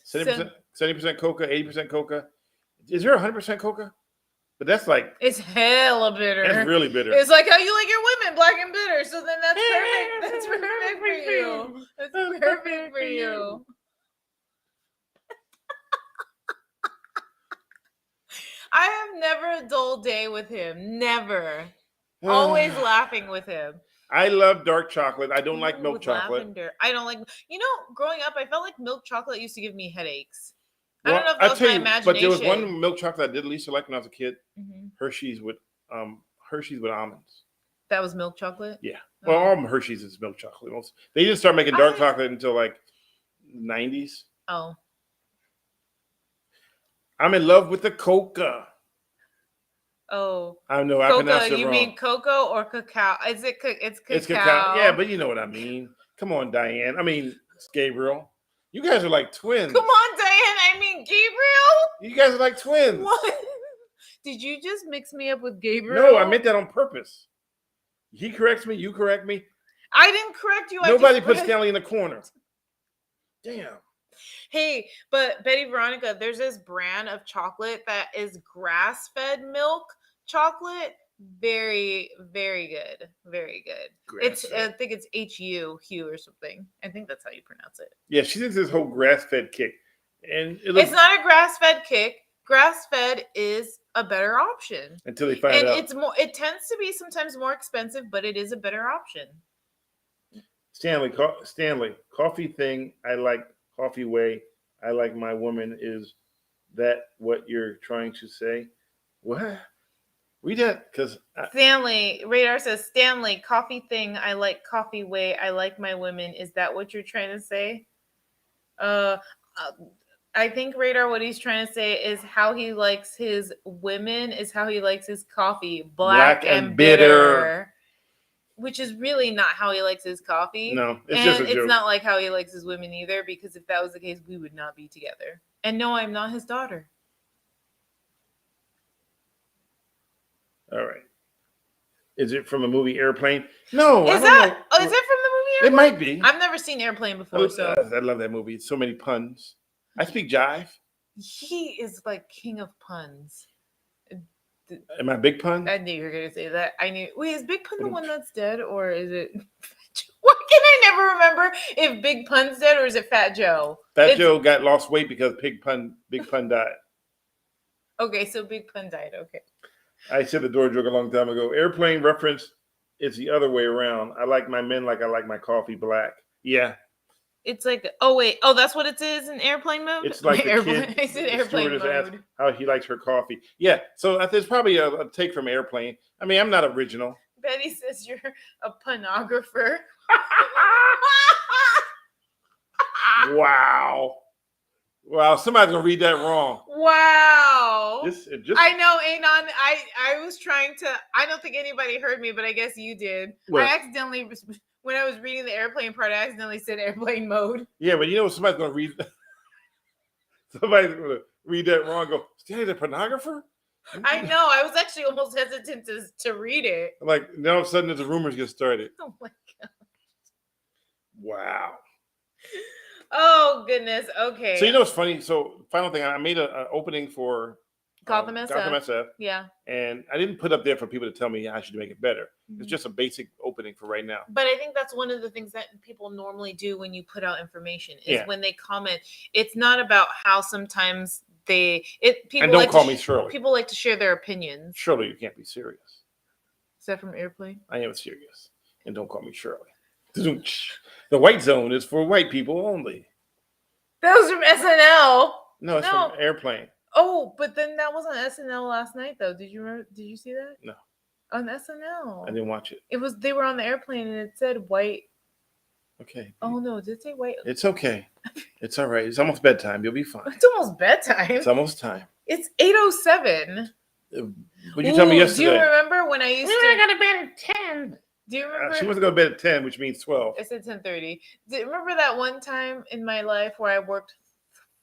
70% coca, 80% coca. Is there 100% coca? But that's like... It's hella bitter. That's really bitter. It's like how you like your women, black and bitter. So then that's perfect. That's perfect for you. That's perfect for you. I have never a dull day with him. Never. Always laughing with him. I love dark chocolate. I don't like milk chocolate. Lavender. I don't like... growing up, I felt like milk chocolate used to give me headaches. Well, I don't know if that was my imagination. But there was one milk chocolate I did least like when I was a kid. Mm-hmm. Hershey's with almonds. That was milk chocolate? Yeah. Well, all Hershey's is milk chocolate. They didn't start making dark chocolate until like 90s. Oh. I'm in love with the coca. Oh. I know. I pronounced it wrong. You mean cocoa or cacao? It's cacao. It's cacao. Yeah, but you know what I mean. Come on, Diane. I mean, It's Gabriel. You guys are like twins. Come on, Diane. I mean, Gabriel. You guys are like twins. What? Did you just mix me up with Gabriel? No, I meant that on purpose. He corrects me. You correct me. I didn't correct you. Nobody put Stanley in the corner. Damn. Hey, but Betty Veronica, there's this brand of chocolate that is grass-fed milk chocolate. Very, very good. Very good. I think it's Hue or something. I think that's how you pronounce it. Yeah, she thinks this whole grass-fed kick. And it's not a grass-fed kick. Grass-fed is a better option. Until they find out. It tends to be sometimes more expensive, but it is a better option. Stanley, coffee thing. I like coffee way. I like my woman. Is that what you're trying to say? What? Read that, because Stanley Radar says Stanley coffee thing. I like coffee way. I like my women. Is that what you're trying to say? I think Radar, what he's trying to say is how he likes his women is how he likes his coffee, black and bitter. Which is really not how he likes his coffee. No, it's just a joke. It's not like how he likes his women either, because if that was the case, we would not be together. And no, I'm not his daughter. All right. Is it from a movie Airplane? No. Is it from the movie Airplane? It might be. I've never seen Airplane before, so. I love that movie. So many puns. I speak jive. He is like king of puns. Am I Big Pun? I knew you were going to say that. Wait, is Big Pun the one that's dead, or is it? Why can I never remember if Big Pun's dead or is it Fat Joe? Joe got lost weight because Big Pun died. Okay, so Big Pun died. Okay. I said the door joke a long time ago. Airplane reference is the other way around. I like my men like I like my coffee black. Yeah. It's like, that's what it is in airplane mode? It's like the airplane. kid, I said airplane mode. How he likes her coffee. Yeah, so there's probably a take from Airplane. I mean, I'm not original. Betty says you're a punographer. Wow, somebody's going to read that wrong. Wow. I know, Anon. I was trying to, I don't think anybody heard me, but I guess you did. What? I accidentally... When I was reading the airplane part, I accidentally said airplane mode. Yeah, but somebody's going to read. Somebody's going to read that wrong. Go, Stanley the pornographer? I know. I was actually almost hesitant to read it. Like, now all of a sudden, the rumors get started. Oh my god! Wow. Oh goodness. Okay. So what's funny? So final thing, I made an opening for Gotham SF. Yeah. And I didn't put up there for people to tell me I should make it better. Mm-hmm. It's just a basic opening for right now. But I think that's one of the things that people normally do when you put out information is when they comment. It's not about how sometimes people and don't call me Shirley. People like to share their opinions. Shirley, you can't be serious. Is that from Airplane? I am serious. And don't call me Shirley. The white zone is for white people only. That was from SNL. No, it's from Airplane. Oh, but then that was on SNL last night, though. Did you see that? No. On SNL. I didn't watch it. They were on the airplane and it said white. Okay. Oh no, did it say white? It's okay. It's all right. It's almost bedtime. You'll be fine. It's almost bedtime. It's almost time. It's 8:07. But you told me yesterday. Do you remember when I used to I got to bed at 10. Do you remember? She wants to go to bed at 10, which means 12. I said 10:30. Do you remember that one time in my life where I worked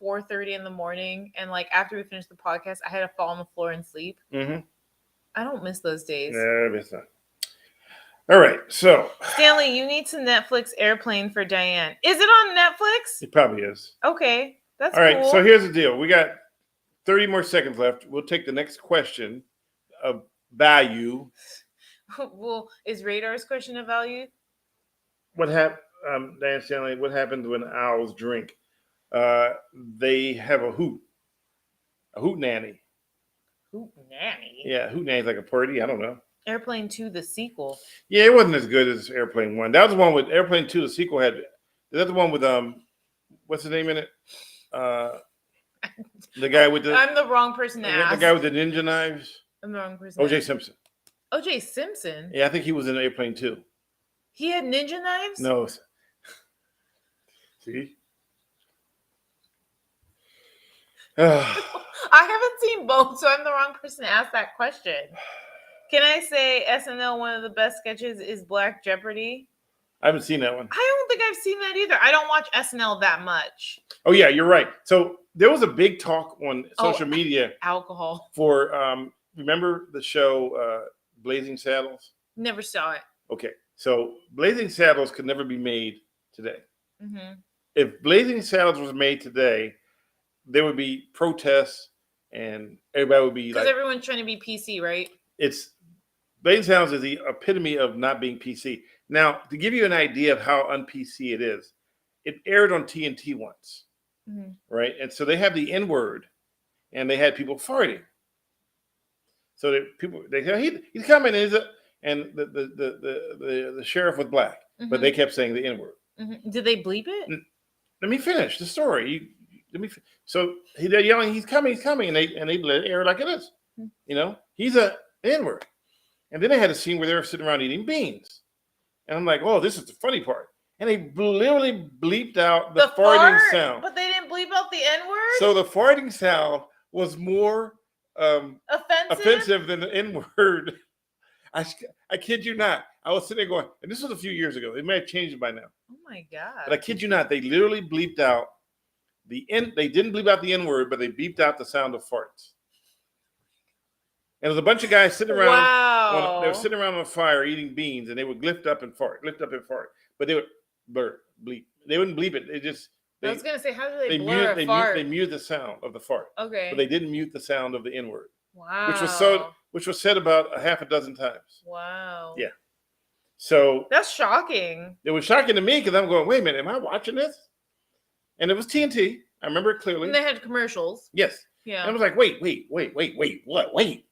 4:30 in the morning, and like after we finished the podcast, I had to fall on the floor and sleep? Mm-hmm. I don't miss those days. Yeah, it's not. All right, so Stanley, you need to Netflix Airplane for Diane. Is it on Netflix? It probably is. Okay, that's all right. Cool. So here's the deal: we got 30 more seconds left. We'll take the next question of value. Well, is Radar's question of value? What happened, Dan Stanley? What happens when owls drink? They have a hoot nanny. Hoot nanny. Yeah, hoot nanny's like a party. I don't know. Airplane 2, the sequel. Yeah, it wasn't as good as Airplane 1. That was the one with Airplane 2. The sequel had. Is that the one with what's his name in it? The guy with the. I'm the wrong person to ask. The guy with the ninja knives. I'm the wrong person. O.J. Simpson. O.J. Simpson. Yeah, I think he was in Airplane 2. He had ninja knives? No. See. I haven't seen both, so I'm the wrong person to ask that question. Can I say SNL, one of the best sketches is Black Jeopardy? I haven't seen that one. I don't think I've seen that either. I don't watch SNL that much. Oh yeah, you're right. So there was a big talk on social media. Alcohol. For remember the show Blazing Saddles? Never saw it. Okay, so Blazing Saddles could never be made today. Mm-hmm. If Blazing Saddles was made today, there would be protests and everybody would be because like, everyone's trying to be PC, right? It's Blazing Saddles is the epitome of not being PC. Now, to give you an idea of how un-PC it is, it aired on TNT once, right? And so they have the N-word, and they had people farting. So they said he's coming, and the sheriff was black, but they kept saying the N-word. Did they bleep it? Let me finish the story. So they're yelling, he's coming, and they let it air like it is. He's a N-word. And then they had a scene where they were sitting around eating beans. And I'm like, oh, this is the funny part. And they literally bleeped out the farting sound. But they didn't bleep out the N-word? So the farting sound was more offensive than the N-word. I kid you not. I was sitting there going, and this was a few years ago. It may have changed by now. Oh my God. But I kid you not. They literally bleeped out they didn't bleep out the N-word, but they beeped out the sound of farts. And there was a bunch of guys sitting around. Wow. They were sitting around on a fire eating beans, and they would lift up and fart. But they would bleep. They wouldn't bleep it. I was gonna say, how do they blur a fart? They mute the sound of the fart. Okay. But they didn't mute the sound of the N-word. Wow. Which was said about a half a dozen times. Wow. Yeah. So that's shocking. It was shocking to me because I'm going, wait a minute, am I watching this? And it was TNT. I remember it clearly. And they had commercials. Yes. Yeah. And I was like, wait, what? Wait.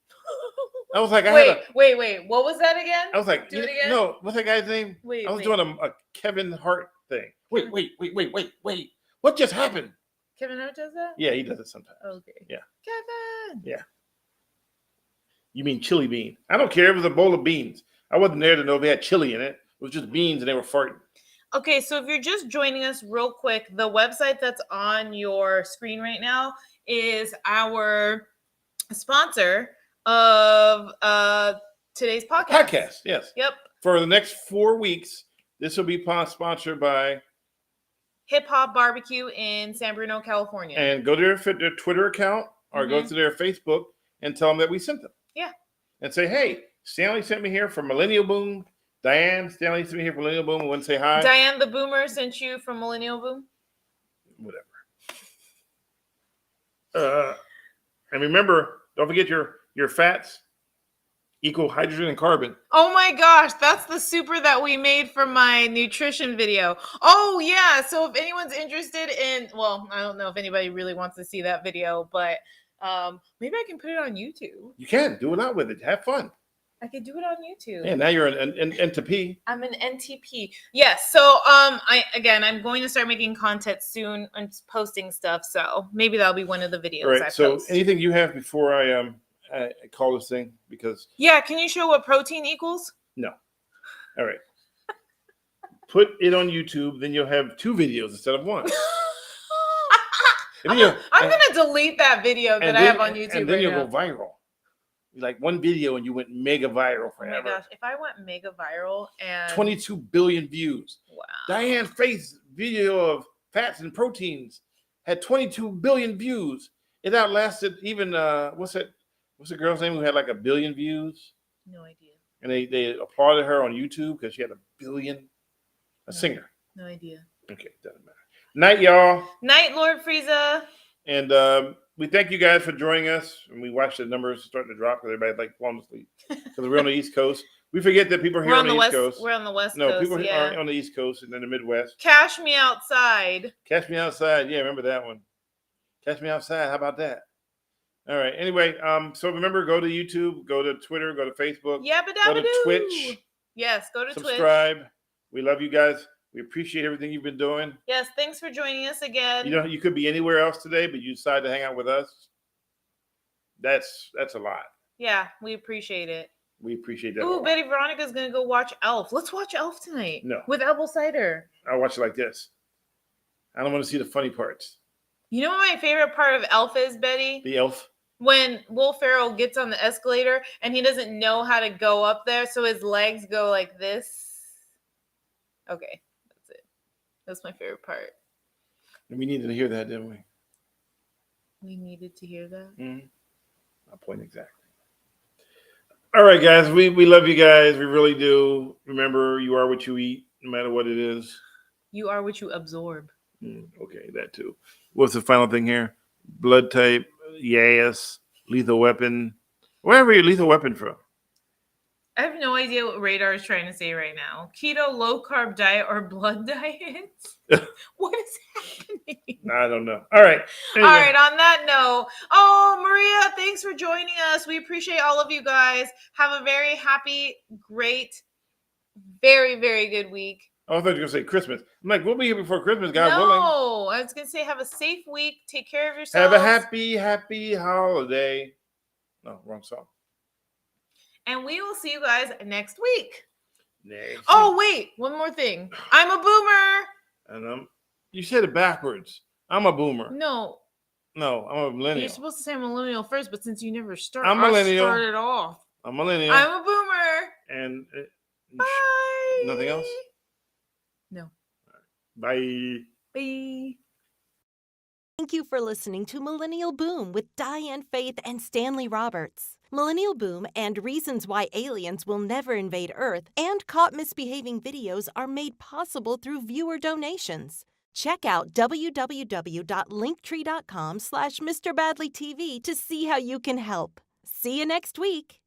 I was like, wait. What was that again? I was like, do it again. No, what's that guy's name? I was doing a Kevin Hart thing. Wait. What just happened? Kevin Hart does that? Yeah, he does it sometimes. Okay. Yeah. Kevin. Yeah. You mean chili bean? I don't care. It was a bowl of beans. I wasn't there to know if they had chili in it. It was just beans and they were farting. Okay, so if you're just joining us real quick, the website that's on your screen right now is our sponsor of today's podcast. Yes. Yep. For the next 4 weeks, this will be sponsored by Hip Hop Barbecue in San Bruno, California. And go to their Twitter account or go to their Facebook and tell them that we sent them. Yeah. And say, hey, Stanley sent me here from Millennial Boom. Stanley sent me here from Millennial Boom. I want to say hi. Diane the Boomer sent you from Millennial Boom. Whatever. And remember, don't forget your fats equal hydrogen and carbon. Oh my gosh, that's the super that we made for my nutrition video. Oh yeah, so if anyone's interested in, well, I don't know if anybody really wants to see that video, but maybe I can put it on YouTube. You can do it out with it. Have fun. I could do it on YouTube. Yeah, now you're an NTP. I'm an NTP. Yes. So I'm going to start making content soon and posting stuff. So maybe that'll be one of the videos. All right. So anything you have before I call this thing? Because can you show what protein equals? No. All right. Put it on YouTube, then you'll have 2 videos instead of 1. I'm gonna delete that video that I have on YouTube. And then you'll go viral. Like one video and you went mega viral forever. Oh my gosh, if I went mega viral and 22 billion views. Wow. Diane Faith's video of fats and proteins had 22 billion views. It outlasted even what's the girl's name who had like 1 billion views? No idea. And they applauded her on YouTube because she had 1 billion. Singer. No idea. Okay, doesn't matter. Night, y'all. Night, Lord Frieza. And we thank you guys for joining us. And we watch the numbers starting to drop because everybody's like falling asleep. Because we're on the East Coast. We forget that people are here on the East Coast. We're on the West Coast. No, people are on the East Coast and then the Midwest. Cash Me Outside. Cash Me Outside. Yeah, remember that one. Cash Me Outside. How about that? All right. Anyway, so remember, go to YouTube, go to Twitter, go to Facebook, go to Twitch. Yes, go to Twitch. Subscribe. We love you guys. We appreciate everything you've been doing. Yes, thanks for joining us again. You could be anywhere else today, but you decided to hang out with us. That's a lot. Yeah, we appreciate it. We appreciate that. Ooh, Betty Veronica's going to go watch Elf. Let's watch Elf tonight. No. With apple cider. I'll watch it like this. I don't want to see the funny parts. You know what my favorite part of Elf is, Betty? The elf? When Will Ferrell gets on the escalator and he doesn't know how to go up there, so his legs go like this. Okay, that's it. That's my favorite part. And we needed to hear that, didn't we? We needed to hear that. Mm-hmm. My point exactly. All right, guys. We love you guys. We really do. Remember, you are what you eat, no matter what it is. You are what you absorb. Okay, that too. What's the final thing here? Blood type, yes. Lethal weapon. Wherever your lethal weapon from? I have no idea what Radar is trying to say right now. Keto, low carb diet, or blood diet? What is happening? I don't know. All right. Anyway. All right. On that note, Maria, thanks for joining us. We appreciate all of you guys. Have a very happy, great, very, very good week. Oh, I thought you were going to say Christmas. I'm like, we'll be here before Christmas, God willing. No, I was going to say have a safe week. Take care of yourselves. Have a happy, happy holiday. No, wrong song. And we will see you guys next week. Wait, one more thing. I'm a boomer. And you said it backwards. I'm a boomer. No, I'm a millennial. You're supposed to say millennial first, but since you never started, I'm millennial. I started off. I'm millennial. I'm a boomer. And bye. Nothing else? No. Bye. Bye. Thank you for listening to Millennial Boom with Diane Faith and Stanley Roberts. Millennial Boom and Reasons Why Aliens Will Never Invade Earth and Caught Misbehaving videos are made possible through viewer donations. Check out www.linktree.com/MrBadleyTV to see how you can help. See you next week.